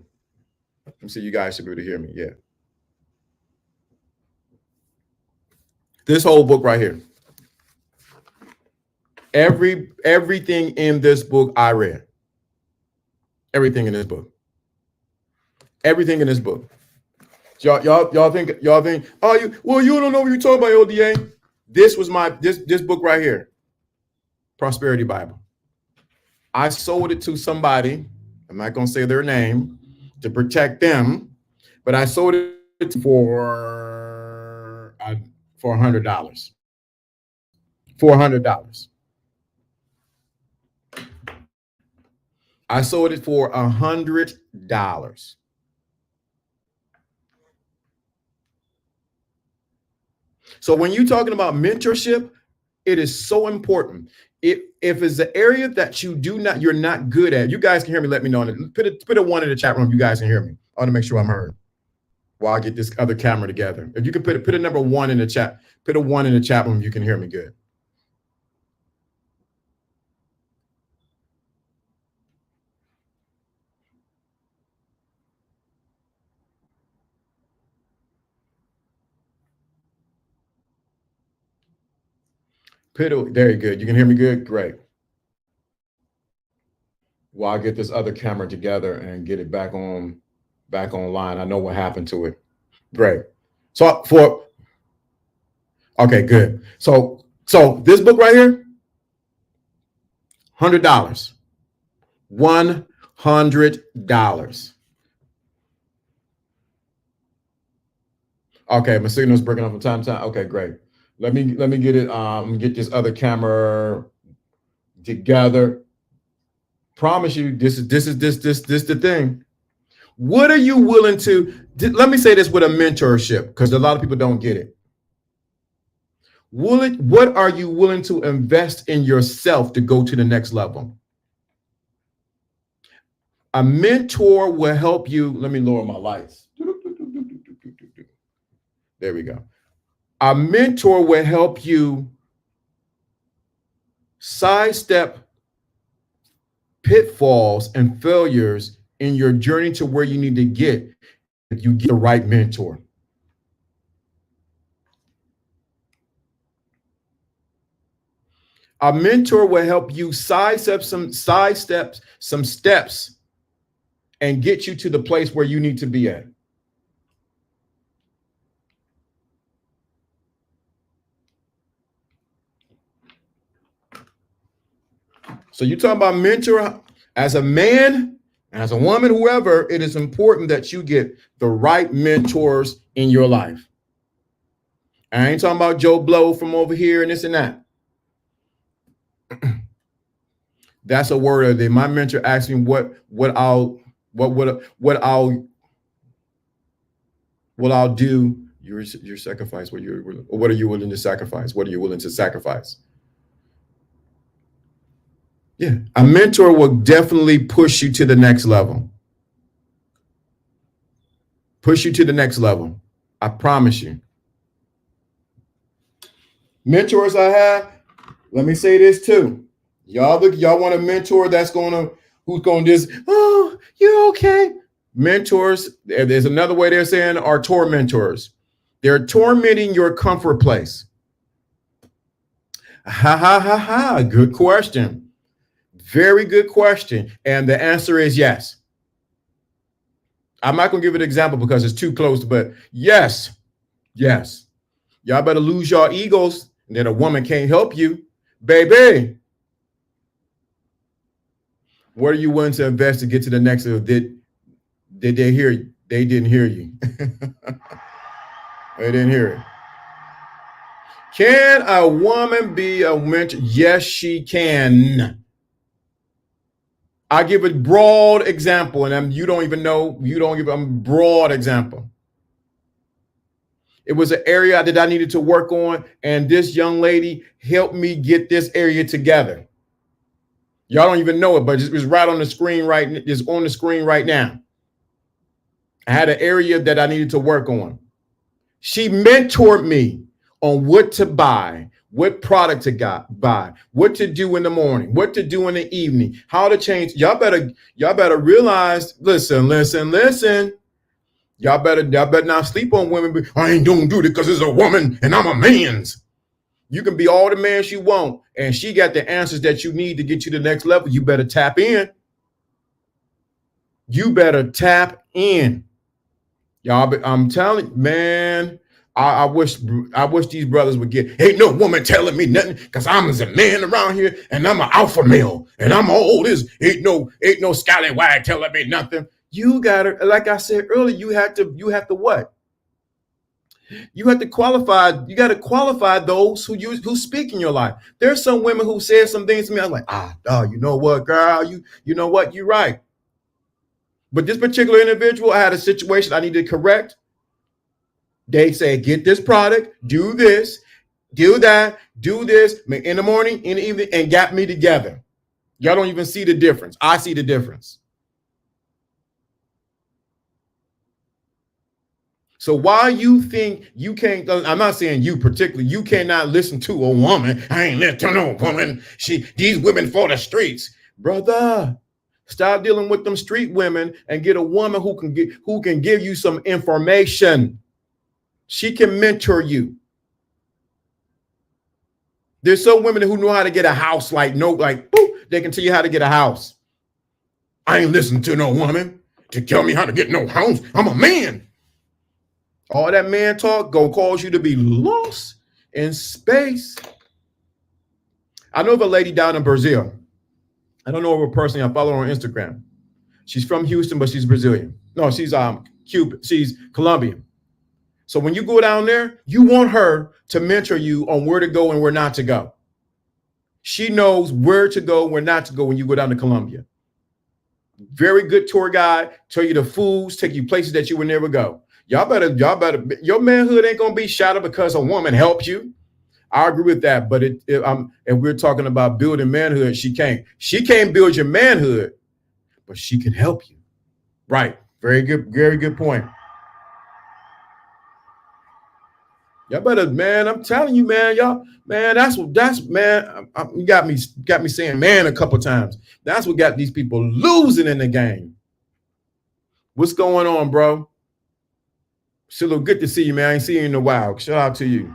Let me see. You guys should be able to hear me. Yeah. This whole book right here. Everything in this book I read. Everything in this book. Everything in this book. So y'all think, oh, you don't know what you're talking about, ODA. This was this book right here, Prosperity Bible. I sold it to somebody. I'm not gonna say their name to protect them, but I sold it for $100. $400. I sold it for $100. So when you're talking about mentorship, it is so important. If it's an area that you're not good at, you guys can hear me. Let me know. Put a 1 in the chat room. You guys can hear me. I want to make sure I'm heard while I get this other camera together. If you can put a number 1 in the chat, put a 1 in the chat room. You can hear me good. Very good. You can hear me good? Great. While I get this other camera together and get it back online. I know what happened to it. Great. So okay, good. So this book right here, $100. $100. Okay, my signal's breaking up from time to time. Okay, great. Let me get it. Get this other camera together. Promise you, this is the thing. What are you willing to? Let me say this with a mentorship, because a lot of people don't get it. What are you willing to invest in yourself to go to the next level? A mentor will help you. Let me lower my lights. There we go. A mentor will help you sidestep pitfalls and failures in your journey to where you need to get if you get the right mentor. A mentor will help you sidestep some steps and get you to the place where you need to be at. So you're talking about mentor as a man, as a woman, whoever, it is important that you get the right mentors in your life. I ain't talking about Joe Blow from over here and this and that. That's a word of it. My mentor asked me what I'll do. Your sacrifice. What are you willing to sacrifice? What are you willing to sacrifice? Yeah, a mentor will definitely push you to the next level. Push you to the next level. I promise you. Mentors I have, let me say this too. Y'all want a mentor who's gonna just, oh, you're okay. Mentors, there's another way they're saying are tormentors. They're tormenting your comfort place. Ha. Good question. Very good question. And the answer is yes. I'm not going to give an example because it's too close, but yes. Y'all better lose your egos, and then a woman can't help you. Baby, what are you willing to invest to get to the next level? Did they hear you? They didn't hear you. They didn't hear it. Can a woman be a mentor? Yes, she can. I give a broad example, and I'm broad example. It was an area that I needed to work on, and this young lady helped me get this area together. Y'all don't even know it, but it was right on the screen it's on the screen right now. I had an area that I needed to work on. She mentored me on what to buy, what product to buy, what to do in the morning, what to do in the evening, how to change. Y'all better realize, listen. Y'all better not sleep on women. I ain't don't do it because it's a woman and I'm a man's. You can be all the man she want, and she got the answers that you need to get you to the next level. You better tap in. You better tap in. Y'all, I'm telling you, man, I wish these brothers would get, ain't no woman telling me nothing because I'm a man around here and I'm an alpha male and I'm all this. Ain't no scallywag telling me nothing. You gotta, like I said earlier, you have to what? You have to qualify. You got to qualify those who speak in your life. There's some women who said some things to me. I'm like, you know what, girl? You know what? You're right. But this particular individual, I had a situation I needed to correct. They say, get this product, do this, do that, do this in the morning, in the evening, and got me together. Y'all don't even see the difference. I see the difference. So why you think you can't, I'm not saying you particularly, you cannot listen to a woman. I ain't listening to no woman. These women for the streets. Brother, stop dealing with them street women and get a woman who can give you some information. She can mentor you. There's some women who know how to get a house boop, they can tell you how to get a house. I ain't listening to no woman to tell me how to get no house. I'm a man. All that man talk gonna cause you to be lost in space. I know of a lady down in Brazil. I don't know her personally. I follow her on Instagram. She's from Houston, but she's Brazilian. No, she's Cuban. She's Colombian. So when you go down there, you want her to mentor you on where to go and where not to go. She knows where to go, where not to go when you go down to Colombia. Very good tour guide, tell you the foods, take you places that you would never go. Y'all better, your manhood ain't gonna be shattered because a woman helped you. I agree with that, but if we're talking about building manhood, she can't build your manhood, but she can help you. Right. Very good point. Y'all better, man. I'm telling you, man. Y'all, man. That's man. You got me saying man a couple times. That's what got these people losing in the game. What's going on, bro? Still good to see you, man. I ain't seen you in a while. Shout out to you.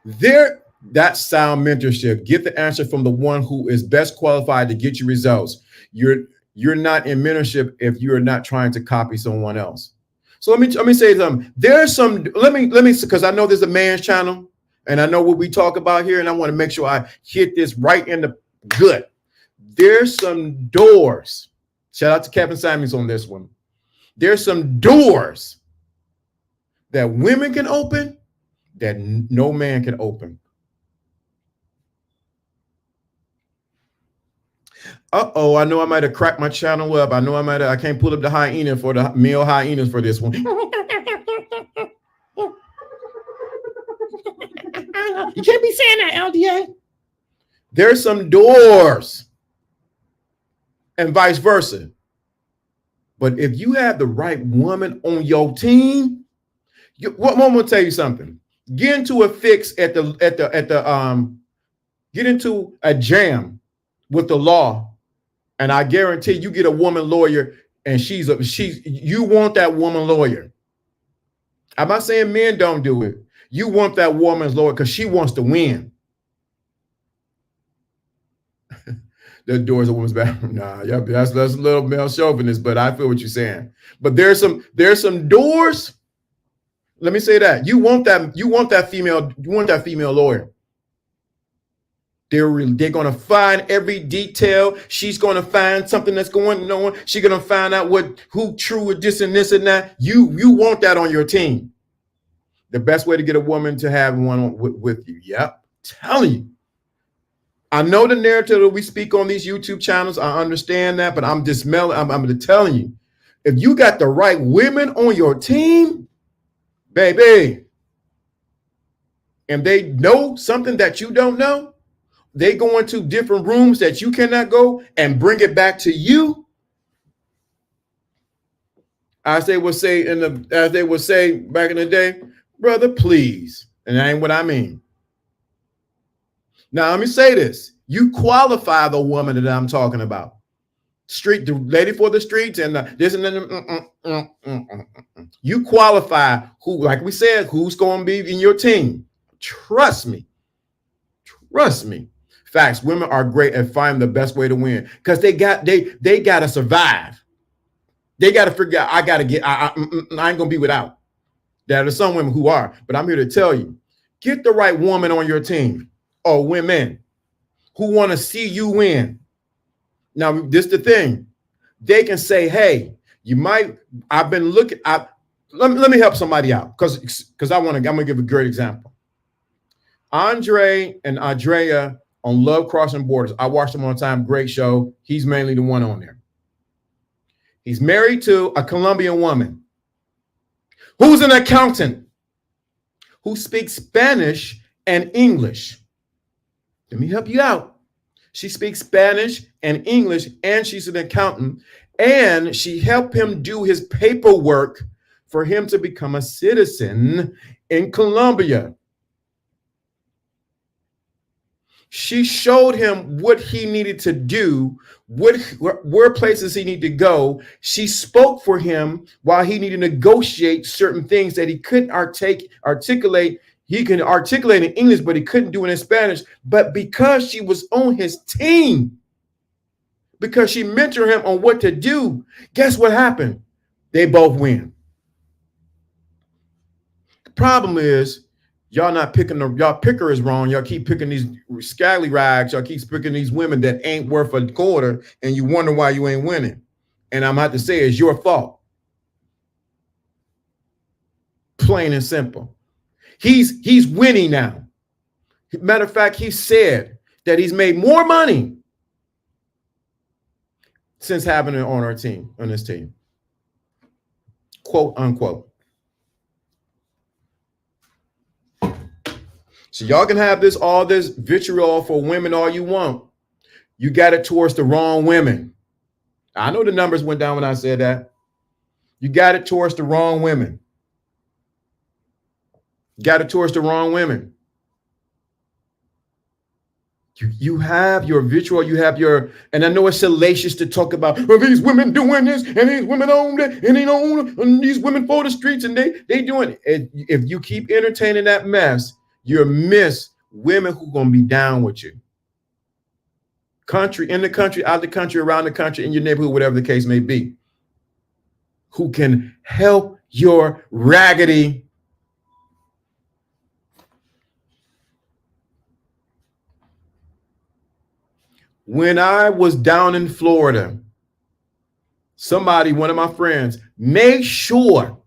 That sound mentorship. Get the answer from the one who is best qualified to get you results. You're not in mentorship if you are not trying to copy someone else. So let me say something. There's some, let me, because I know there's a man's channel and I know what we talk about here, and I want to make sure I hit this right in the gut. There's some doors. Shout out to Kevin Simons on this one. There's some doors that women can open that no man can open. I know I might have cracked my channel up. I know I can't pull up the hyena for the male hyenas for this one. You can't be saying that, LDA. There's some doors and vice versa. But if you have the right woman on your team, I'm gonna tell you something. Get into a fix get into a jam with the law, and I guarantee you get a woman lawyer, and you want that woman lawyer. I'm not saying men don't do it. You want that woman's lawyer because she wants to win. The door's a woman's bathroom. Nah, yeah, that's a little male chauvinist, but I feel what you're saying. But there's some doors. Let me say that. You want that female lawyer. They're going to find every detail. She's going to find something that's going on. She's going to find out who true with this and this and that. You want that on your team. The best way to get a woman to have one with you. Yep. Telling you. I know the narrative that we speak on these YouTube channels. I understand that, but I'm telling you, if you got the right women on your team, baby, and they know something that you don't know, they go into different rooms that you cannot go and bring it back to you. As they would say back in the day, brother, please. And that ain't what I mean. Now, let me say this. You qualify the woman that I'm talking about. the lady for the streets and this and then. You qualify who, like we said, who's going to be in your team. Trust me. Facts. Women are great at finding the best way to win because they got to survive. They got to figure out. I ain't gonna be without. There are some women who are, but I'm here to tell you, get the right woman on your team or women who want to see you win. Now, this is the thing. They can say, hey, I've been looking. Let me help somebody out because I'm going to give a great example. Andre and Andrea on Love Crossing Borders. I watched them on time. Great show. He's mainly the one on there. He's married to a Colombian woman who's an accountant who speaks Spanish and English. Let me help you out. She speaks Spanish and English, and she's an accountant, and she helped him do his paperwork for him to become a citizen in Colombia. She showed him what he needed to do, where places he needed to go. She spoke for him while he needed to negotiate certain things that he couldn't articulate. He can articulate in English, but he couldn't do it in Spanish. But because she was on his team, because she mentored him on what to do, guess what happened? They both win. The problem is, y'all not picking y'all picker is wrong. Y'all keep picking these scallywags. Y'all keep picking these women that ain't worth a quarter, and you wonder why you ain't winning. And I'm about to say it's your fault. Plain and simple. He's winning now. Matter of fact, he said that he's made more money since having her on his team. Quote unquote. So y'all can have all this vitriol for women all you want. You got it towards the wrong women. I know the numbers went down when I said that. You got it towards the wrong women. Got it towards the wrong women. You have your vitriol, and I know it's salacious to talk about, well, these women doing this, and these women own that, and they own, and these women for the streets, and they doing it. If you keep entertaining that mess, you'll miss women who are going to be down with you. In the country, out the country, around the country, in your neighborhood, whatever the case may be, who can help your raggedy. When I was down in Florida, one of my friends, made sure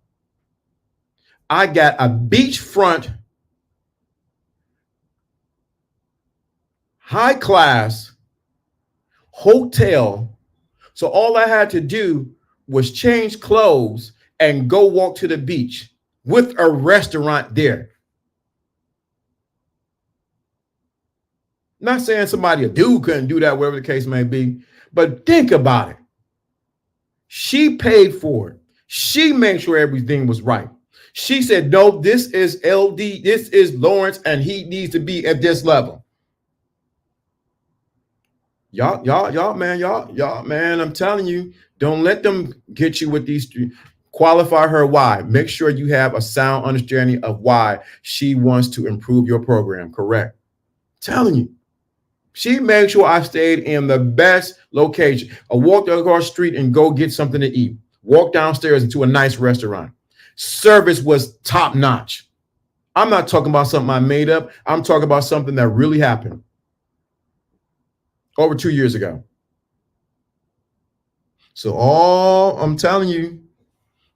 I got a beachfront, high class hotel. So all I had to do was change clothes and go walk to the beach with a restaurant there. Not saying a dude couldn't do that, whatever the case may be, but think about it. She paid for it. She made sure everything was right. She said, no, this is LD, this is Lawrence, and he needs to be at this level. Y'all, man, I'm telling you, don't let them get you with these. Qualify her why. Make sure you have a sound understanding of why she wants to improve your program. Correct. I'm telling you. She made sure I stayed in the best location. I walked across the street and go get something to eat. Walk downstairs into a nice restaurant. Service was top notch. I'm not talking about something I made up. I'm talking about something that really happened over 2 years ago. So I'm telling you,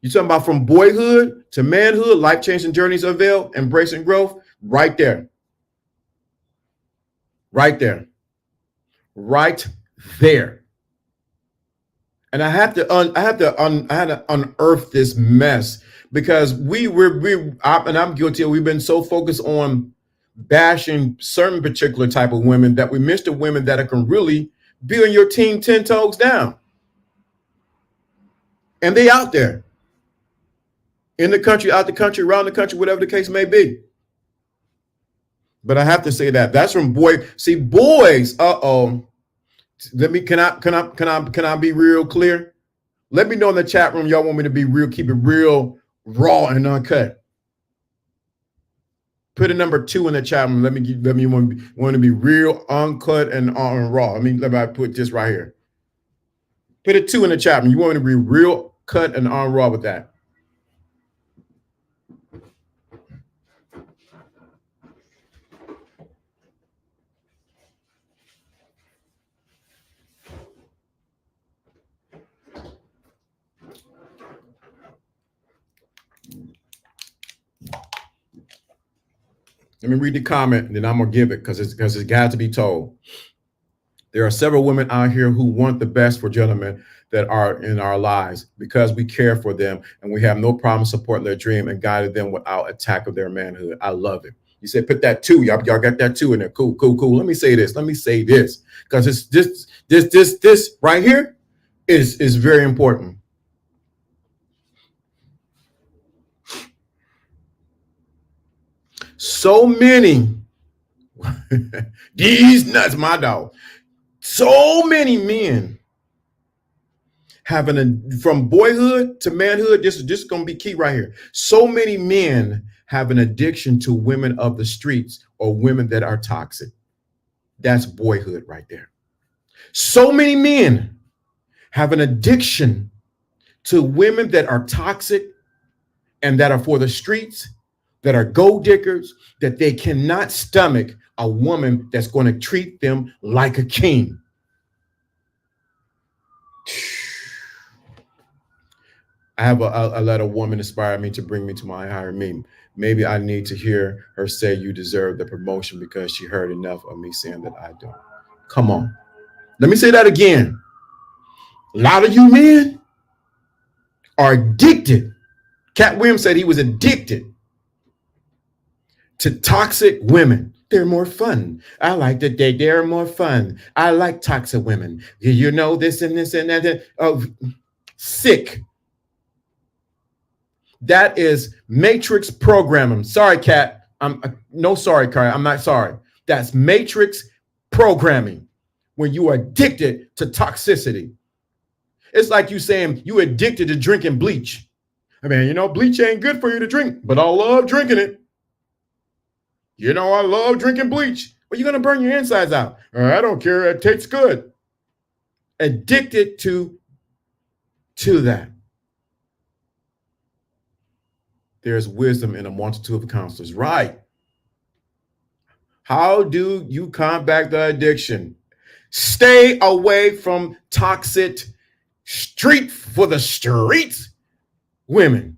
you're talking about from boyhood to manhood, life-changing journeys unveiled, embracing growth, right there. Right there. Right there. And I had to unearth this mess because I'm guilty. We've been so focused on bashing certain particular type of women that we miss the women that can really be on your team 10 toes down. And they out there. In the country, out the country, around the country, whatever the case may be. But I have to say that's from boys. Can I be real clear? Let me know in the chat room. Y'all want me to be real, keep it real raw and uncut. Put a number 2 in the chat room. Let me want to be real uncut and raw. Let me put this right here. Put a 2 in the chat room. You want me to be real cut and raw with that. Let me read the comment, and then I'm gonna give it because it's got to be told. There are several women out here who want the best for gentlemen that are in our lives because we care for them and we have no problem supporting their dream and guiding them without attack of their manhood. I love it. You said put that 2. Y'all got that 2 in there. Cool. Let me say this. Because it's this right here is very important. So many these nuts, my dog. So many men from boyhood to manhood. This is going to be key right here. So many men have an addiction to women of the streets or women that are toxic. That's boyhood right there. So many men have an addiction to women that are toxic and that are for the streets, that are gold diggers, that they cannot stomach a woman that's going to treat them like a king. I have a let a woman inspire me to bring me to my higher me. Maybe I need to hear her say you deserve the promotion because she heard enough of me saying that I don't. Come on. Let me say that again. A lot of you men are addicted. Cat Williams said he was addicted to toxic women. They're more fun. I like that they're more fun. I like toxic women. You know, this and this and that. Oh, sick. That is matrix programming. Sorry, Cat. No, sorry, Kai. I'm not sorry. That's matrix programming when you are addicted to toxicity. It's like you saying you addicted to drinking bleach. I mean, you know, bleach ain't good for you to drink, but I love drinking it. You know, I love drinking bleach. Well, you're going to burn your insides out. I don't care. It tastes good. Addicted to that. There's wisdom in a multitude of counselors. Right. How do you combat the addiction? Stay away from toxic street for the streets women.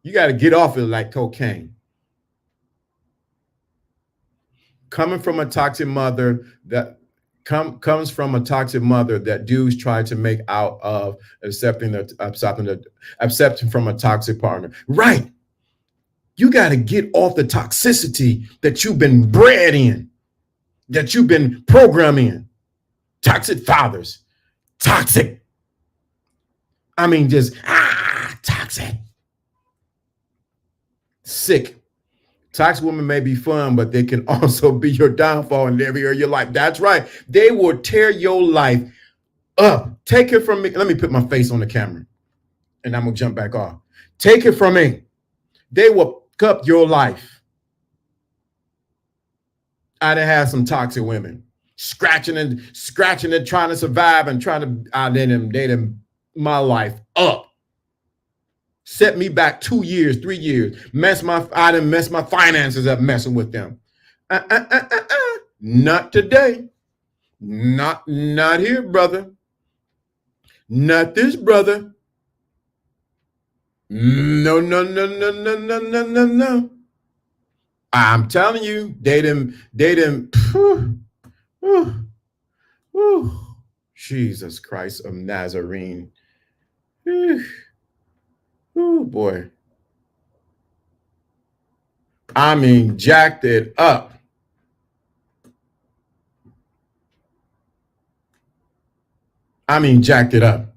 You got to get off it like cocaine. Coming from a toxic mother that comes from a toxic mother that dudes try to make out of accepting from a toxic partner. Right. You got to get off the toxicity that you've been bred in, that you've been programmed in. Toxic fathers, toxic. I mean, just toxic. Sick. Toxic women may be fun, but they can also be your downfall in every area of your life. That's right. They will tear your life up. Take it from me. Let me put my face on the camera and I'm going to jump back off. Take it from me. They will up your life. I done had some toxic women scratching and trying to survive and trying to, they done my life up. Set me back 2 years, 3 years. I done messed my finances up messing with them. Not today. Not here, brother. Not this brother. No. I'm telling you, they done. Jesus Christ of Nazarene. Oh boy. I mean, jacked it up. Jacked it up.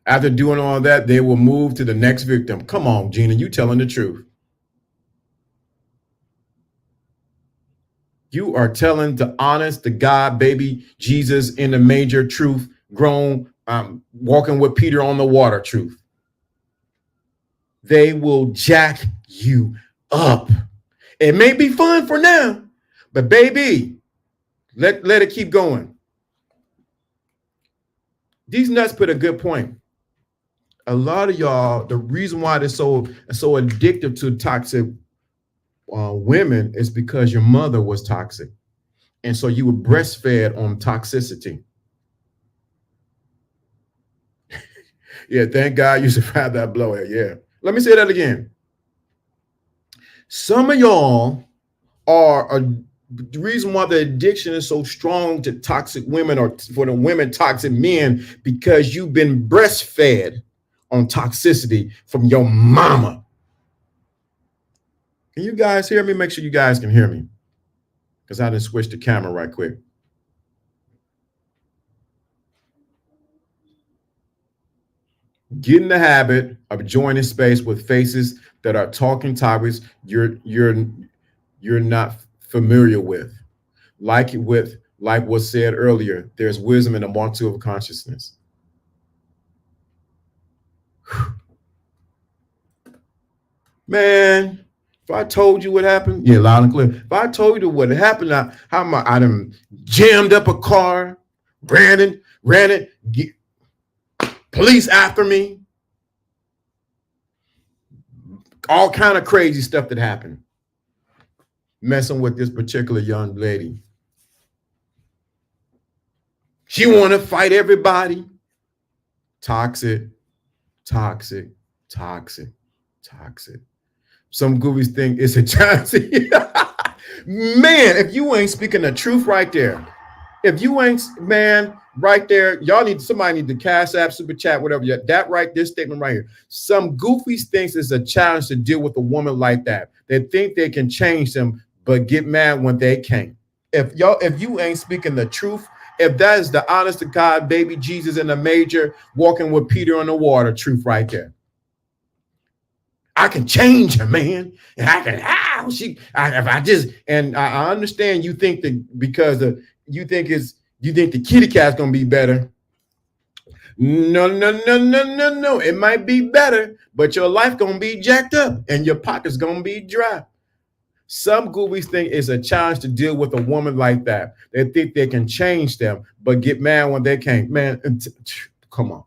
After doing all that, they will move to the next victim. Come on, Gina, you telling the truth. You are telling the honest, the God, baby, Jesus in the major truth, grown, walking with Peter on the water truth. They will jack you up. It may be fun for now, but baby, let it keep going. These nuts put a good point. A lot of y'all, the reason why they're so addicted to toxic women is because your mother was toxic. And so you were breastfed on toxicity. Yeah, thank God you survived that blow. Yeah. Let me say that again. Some of y'all are the reason why the addiction is so strong to toxic women or for the women toxic men because you've been breastfed on toxicity from your mama. Can you guys hear me? Make sure you guys can hear me because I didn't switch the camera right quick. Get in the habit of joining space with faces that are talking topics you're not familiar with. Like was said earlier, there's wisdom in the multitude of consciousness. Man, if I told you what happened, yeah, loud and clear. If I told you what happened, I done jammed up a car, ran it, police after me, all kind of crazy stuff that happened. Messing with this particular young lady. She want to fight everybody. Toxic. Some goofies think it's a chance. Man, if you ain't speaking the truth right there, right there, somebody need to cash app, super chat, whatever. This statement right here. Some goofies thinks it's a challenge to deal with a woman like that. They think they can change them, but get mad when they can't. If you ain't speaking the truth, if that is the honest to God, baby Jesus in the major, walking with Peter on the water, truth right there. I can change her, man. And I can, I understand you think that because you think the kitty cat's gonna be better. No. It might be better, but your life gonna be jacked up and your pocket's gonna be dry. Some goobies think it's a challenge to deal with a woman like that. They think they can change them, but get mad when they can't. Man, come on.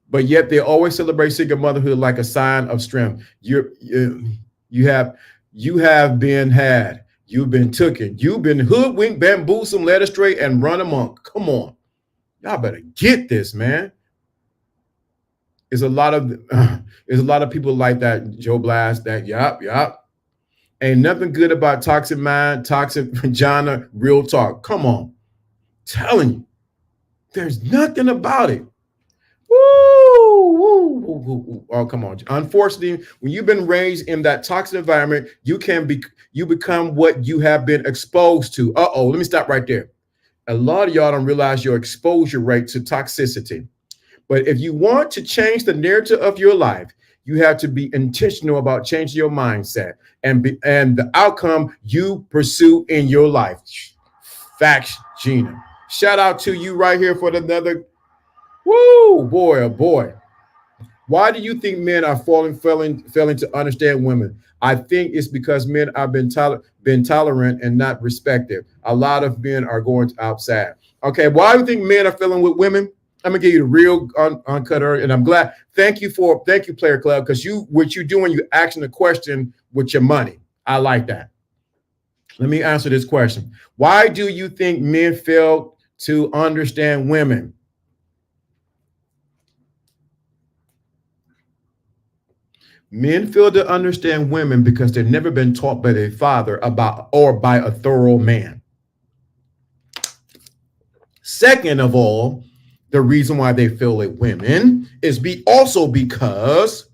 But yet they always celebrate single motherhood like a sign of strength. You have been had. You've been taken. You've been hoodwinked, bamboozled, led astray, and run amok. Come on, y'all better get this, man. There's a lot of people like that, Joe Blast. That yup. Ain't nothing good about toxic mind, toxic vagina. Real talk. Come on, telling you, there's nothing about it. Woo. Oh, come on. Unfortunately, when you've been raised in that toxic environment, you become what you have been exposed to. Let me stop right there. A lot of y'all don't realize your exposure rate to toxicity. But if you want to change the narrative of your life, you have to be intentional about changing your mindset and the outcome you pursue in your life. Facts, Gina. Shout out to you right here for another. Woo, boy, oh boy. Why do you think men are failing to understand women? I think it's because men have been tolerant and not respected. A lot of men are going outside. Okay, why do you think men are failing with women? I'm gonna give you the real uncut, and I'm glad. Thank you, Player Club, because what you're doing, you're asking a question with your money. I like that. Let me answer this question. Why do you think men fail to understand women? Men fail to understand women because they've never been taught by their father about or by a thorough man. Second of all, the reason why they fail at women is also because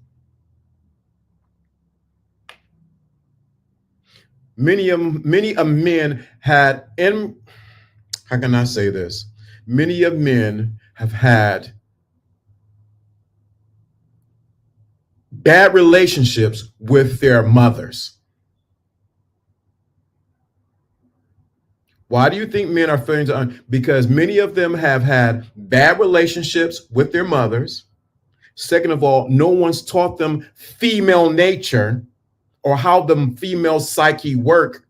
many men had how can I say this? Many of men have had bad relationships with their mothers. Why do you think men are failing to? Because many of them have had bad relationships with their mothers. Second of all, no one's taught them female nature or how the female psyche work.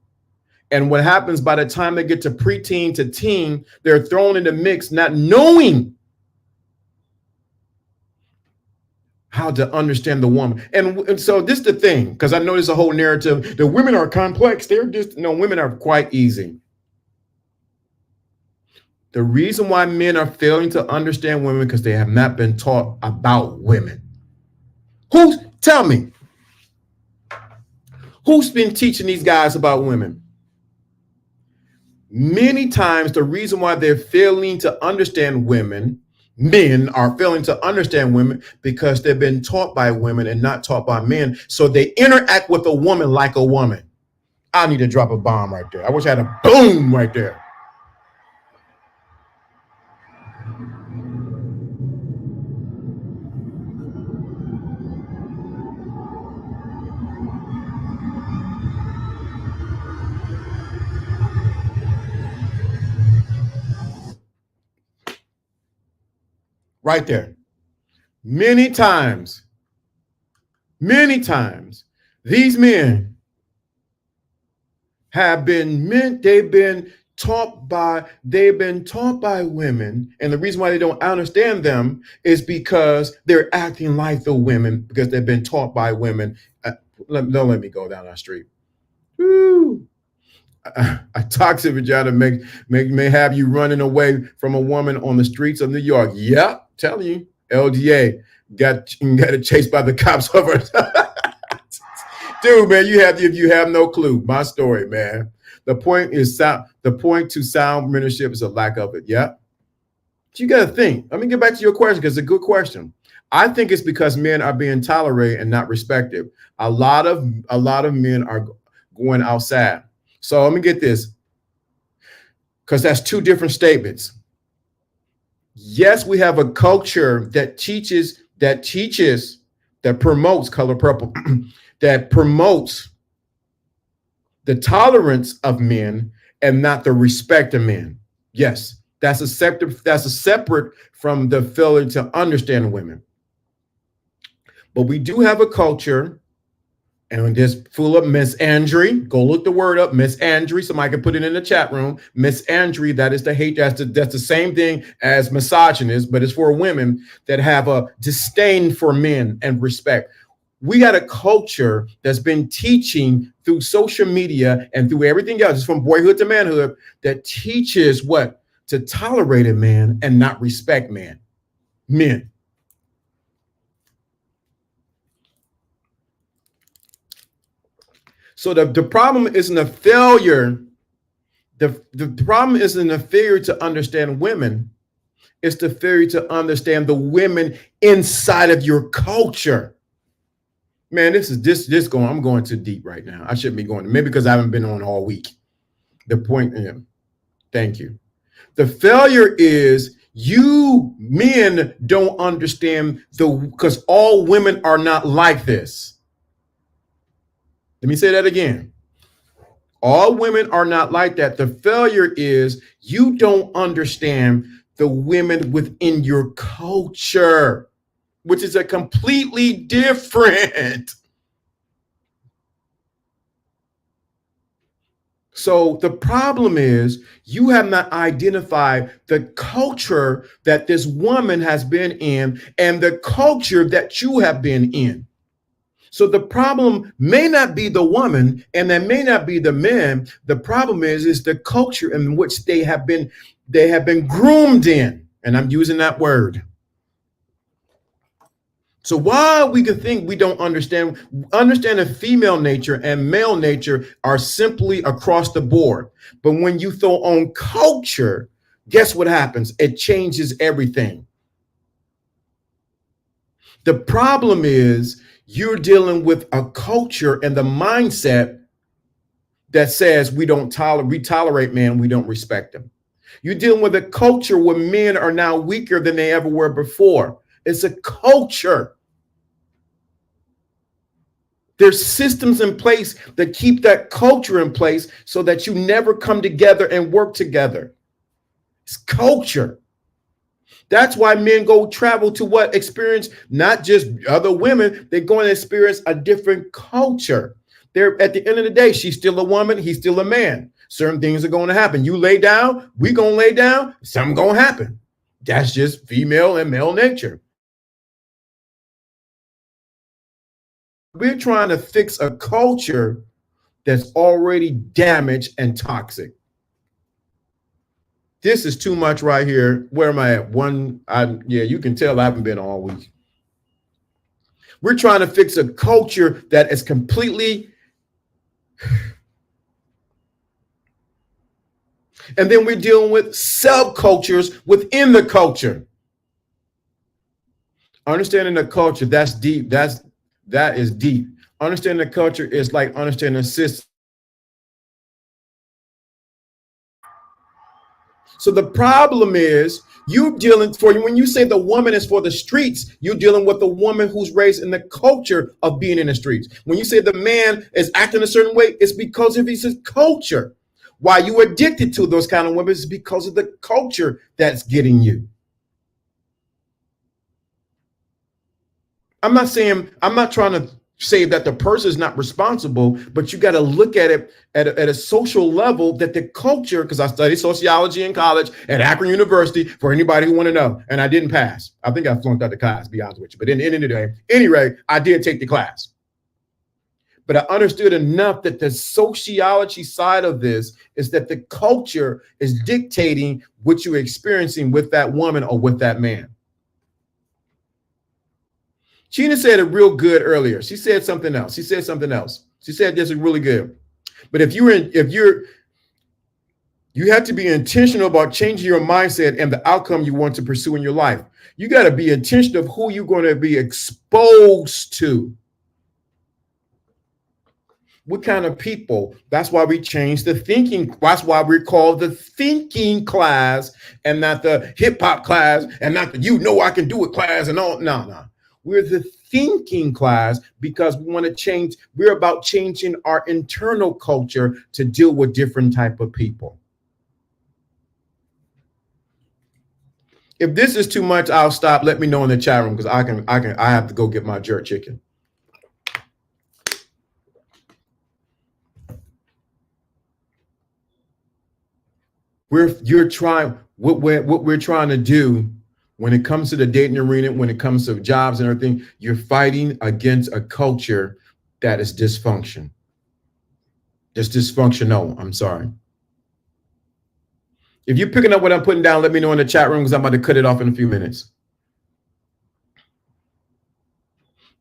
And what happens by the time they get to preteen to teen, they're thrown in the mix, not knowing how to understand the woman. And so this is the thing, because I know there's a whole narrative that women are complex. They're just, no, women are quite easy. The reason why men are failing to understand women because they have not been taught about women. Tell me, who's been teaching these guys about women? Many times the reason why they're failing to understand women, men are failing to understand women because they've been taught by women and not taught by men. So they interact with a woman like a woman. I need to drop a bomb right there. I wish I had a boom right there. Right there. Many times, these men have been meant, they've been taught by women. And the reason why they don't understand them is because they're acting like the women because they've been taught by women. Don't let me go down that street. Woo. A toxic vagina may have you running away from a woman on the streets of New York. Yep, telling you, LDA got chased by the cops over. Dude, man, you have no clue. My story, man. The point to sound mentorship is a lack of it. Yeah, you got to think. Let me get back to your question because it's a good question. I think it's because men are being tolerated and not respected. A lot of men are going outside. So let me get this, because that's two different statements. Yes, we have a culture that promotes color purple, that promotes the tolerance of men and not the respect of men. Yes, that's a separate from the failure to understand women. But we do have a culture. And just full of Miss Andre. Go look the word up, Miss Andre. Somebody can put it in the chat room. Miss Andre, that is the hate. That's the same thing as misogynist, but it's for women that have a disdain for men and respect. We got a culture that's been teaching through social media and through everything else, from boyhood to manhood, that teaches what? To tolerate a man and not respect men. So the problem isn't a failure. The problem isn't a failure to understand women. It's the failure to understand the women inside of your culture. Man, I'm going too deep right now. I shouldn't be going, maybe because I haven't been on all week. The point, thank you. The failure is you men don't understand because all women are not like this. Let me say that again. All women are not like that. The failure is you don't understand the women within your culture, which is a completely different. So the problem is you have not identified the culture that this woman has been in and the culture that you have been in. So the problem may not be the woman and that may not be the man. The problem is the culture in which they have been groomed in. And I'm using that word. So while we can think we don't understand that female nature and male nature are simply across the board. But when you throw on culture, guess what happens? It changes everything. The problem is you're dealing with a culture and the mindset that says we tolerate men, we don't respect them. You're dealing with a culture where men are now weaker than they ever were before. It's a culture. There's systems in place that keep that culture in place so that you never come together and work together. It's culture. That's why men go travel to what experience, not just other women, they go and experience a different culture. They're at the end of the day, she's still a woman, he's still a man. Certain things are going to happen. You lay down, we gonna lay down, something gonna happen. That's just female and male nature. We're trying to fix a culture that's already damaged and toxic. This is too much right here. Where am I at? Yeah, you can tell I haven't been all week. We're trying to fix a culture that is completely. And then we're dealing with subcultures within the culture. Understanding the culture, that's deep. That is deep. Understanding the culture is like understanding the system. So the problem is you dealing for you when you say the woman is for the streets, you're dealing with the woman who's raised in the culture of being in the streets. When you say the man is acting a certain way, it's because of his culture. Why you addicted to those kind of women is because of the culture that's getting you. I'm not trying to say that the person is not responsible, but you got to look at it at a social level that the culture, because I studied sociology in college at Akron University for anybody who want to know, and I didn't pass. I think I flunked out the class, to be honest with you. But in the end of the day, anyway, I did take the class. But I understood enough that the sociology side of this is that the culture is dictating what you're experiencing with that woman or with that man. Gina said it real good earlier. She said something else. She said this is really good. But you have to be intentional about changing your mindset and the outcome you want to pursue in your life. You got to be intentional of who you're going to be exposed to. What kind of people? That's why we changed the thinking. That's why we're called the thinking class and not the hip hop class and not the I can do it class and all. No. We're the thinking class because we want to change. We're about changing our internal culture to deal with different type of people. If this is too much, I'll stop. Let me know in the chat room because I have to go get my jerk chicken. What we're trying to do when it comes to the dating arena, when it comes to jobs and everything, you're fighting against a culture that is dysfunction. It's dysfunctional. I'm sorry. If you're picking up what I'm putting down, let me know in the chat room because I'm about to cut it off in a few minutes.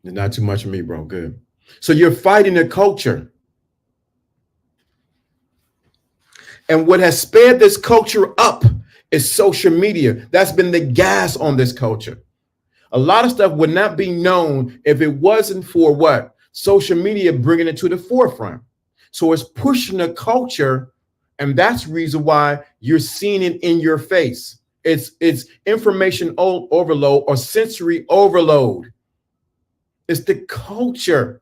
It's not too much for me, bro. Good. So you're fighting a culture. And what has sped this culture up is social media. That's been the gas on this culture. A lot of stuff would not be known if it wasn't for what? Social media bringing it to the forefront. So it's pushing the culture, and that's the reason why you're seeing it in your face. It's information overload or sensory overload. It's the culture.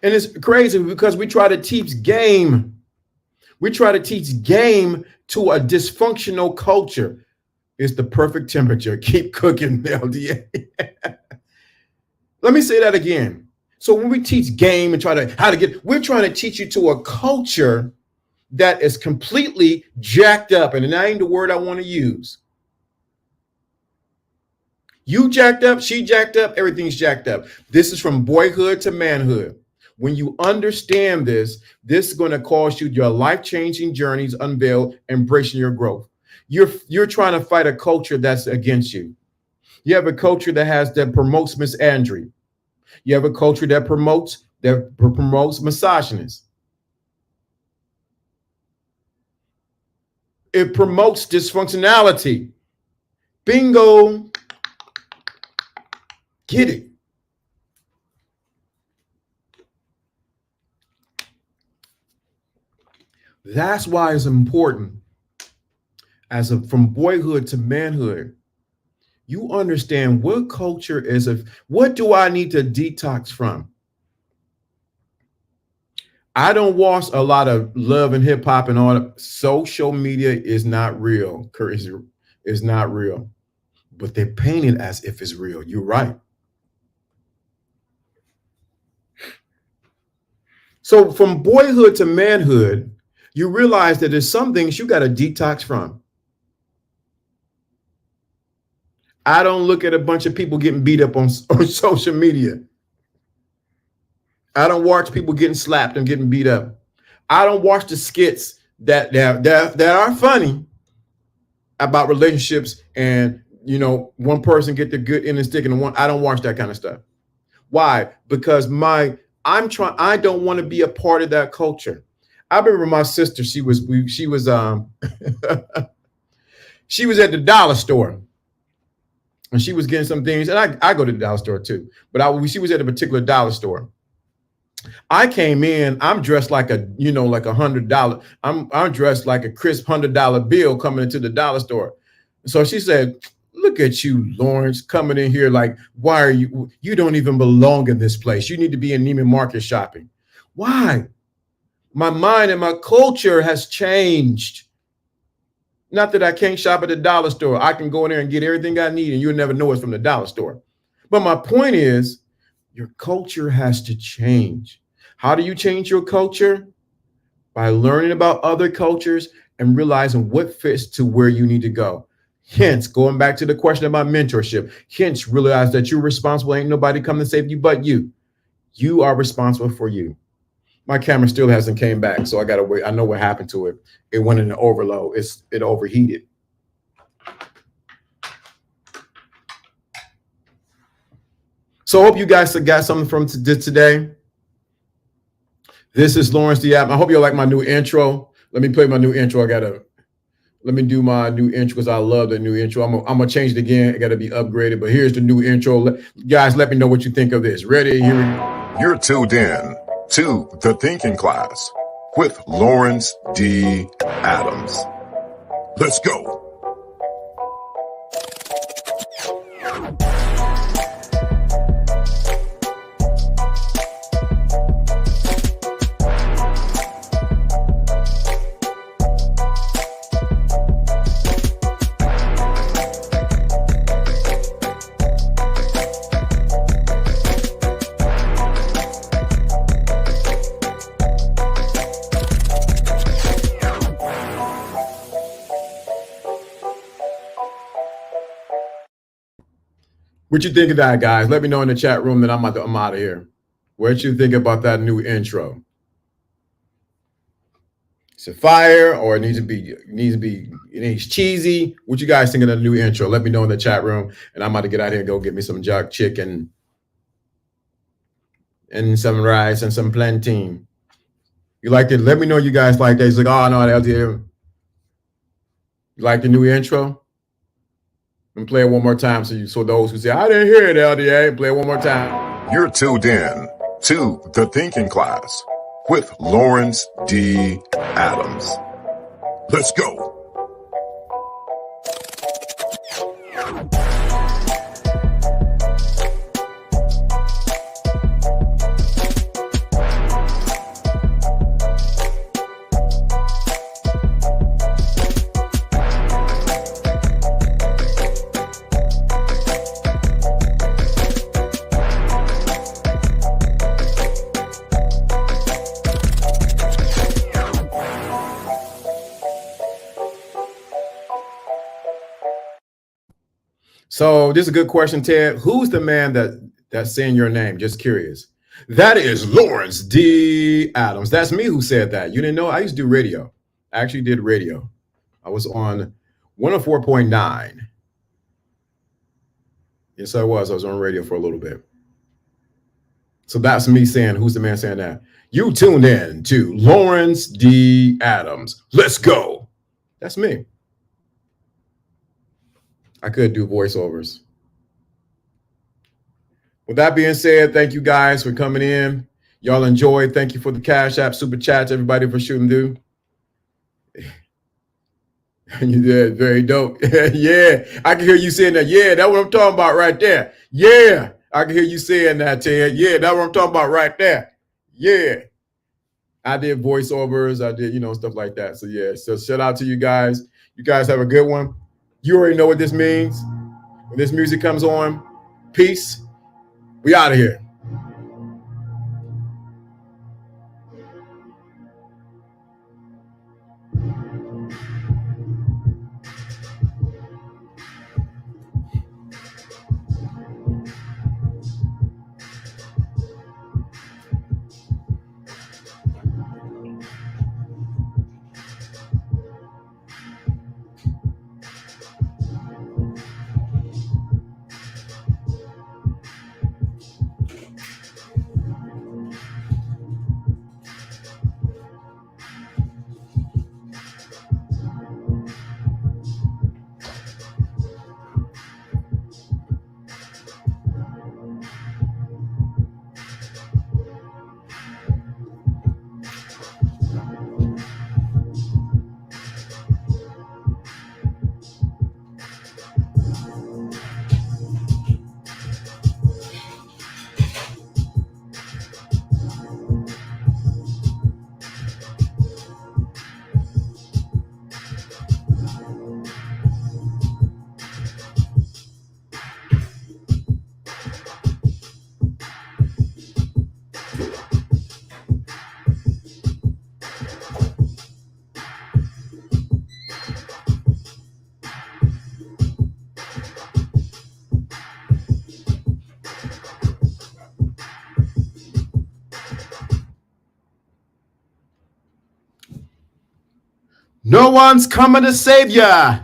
And it's crazy because we try to teach game. We try to teach game to a dysfunctional culture. It's the perfect temperature. Keep cooking, LDA. Let me say that again. So when we teach game and we're trying to teach you to a culture that is completely jacked up. And that ain't the word I want to use. You jacked up, she jacked up, everything's jacked up. This is from boyhood to manhood. When you understand this is going to cause you your life-changing journeys unveiled, embracing your growth. You're trying to fight a culture that's against you. You have a culture that promotes misandry. You have a culture that promotes misogynist. It promotes dysfunctionality. Bingo. Get it. That's why it's important from boyhood to manhood, you understand what culture is what do I need to detox from? I don't watch a lot of love and hip hop and all that. Social media is not real. Is not real, but they paint it as if it's real. You're right. So from boyhood to manhood, you realize that there's some things you got to detox from. I don't look at a bunch of people getting beat up on social media. I don't watch people getting slapped and getting beat up. I don't watch the skits that are funny about relationships and, you know, one person get the good end and stick and one. I don't watch that kind of stuff. Why? Because I don't want to be a part of that culture. I remember my sister, she was she was at the dollar store and she was getting some things, and I go to the dollar store too, but she was at a particular dollar store. I came in, I'm dressed like like $100. I'm dressed like a crisp $100 bill coming into the dollar store. So she said, "Look at you, Lawrence, coming in here like, why are you don't even belong in this place. You need to be in Neiman Market shopping." Why? My mind and my culture has changed. Not that I can't shop at the dollar store. I can go in there and get everything I need and you'll never know it's from the dollar store. But my point is, your culture has to change. How do you change your culture? By learning about other cultures and realizing what fits to where you need to go. Hence, going back to the question about mentorship, hence realize that you're responsible. Ain't nobody coming to save you but you. You are responsible for you. My camera still hasn't came back, so I gotta wait. I know what happened to it. It went in an overload. It overheated. So I hope you guys got something from today. This is Lawrence the App. I hope you like my new intro. Let me play my new intro. Let me do my new intro because I love the new intro. I'm gonna change it again. It got to be upgraded, but here's the new intro. Guys, let me know what you think of this. Ready? Here we go. You're tuned in to The Thinking Class with Lawrence D. Adams. Let's go. What you think of that, guys? Let me know in the chat room that I'm out of here. What you think about that new intro? Is it fire or it needs cheesy? What you guys think of the new intro? Let me know in the chat room, and I'm about to get out here and go get me some jerk chicken and some rice and some plantain. You liked it? Let me know you guys like that. It's like, oh no, LDA. You like the new intro? And play it one more time so those who say, I didn't hear it, LDA, play it one more time. You're tuned in to The Thinking Class with Lawrence D. Adams. Let's go. So this is a good question, Ted. Who's the man that's saying your name? Just curious. That is Lawrence D. Adams. That's me who said that. You didn't know? I used to do radio. I actually did radio. I was on 104.9. Yes, I was. I was on radio for a little bit. So that's me saying, who's the man saying that? You tuned in to Lawrence D. Adams. Let's go. That's me. I could do voiceovers. With that being said, thank you guys for coming in. Y'all enjoyed. Thank you for the Cash App, Super Chats, everybody for shooting through. You did very dope. Yeah, I can hear you saying that. Yeah, that's what I'm talking about right there. Yeah, I can hear you saying that, Ted. Yeah, that's what I'm talking about right there. Yeah, I did voiceovers. I did, stuff like that. So yeah, so shout out to you guys. You guys have a good one. You already know what this means. When this music comes on, peace. We out of here. No one's coming to save ya.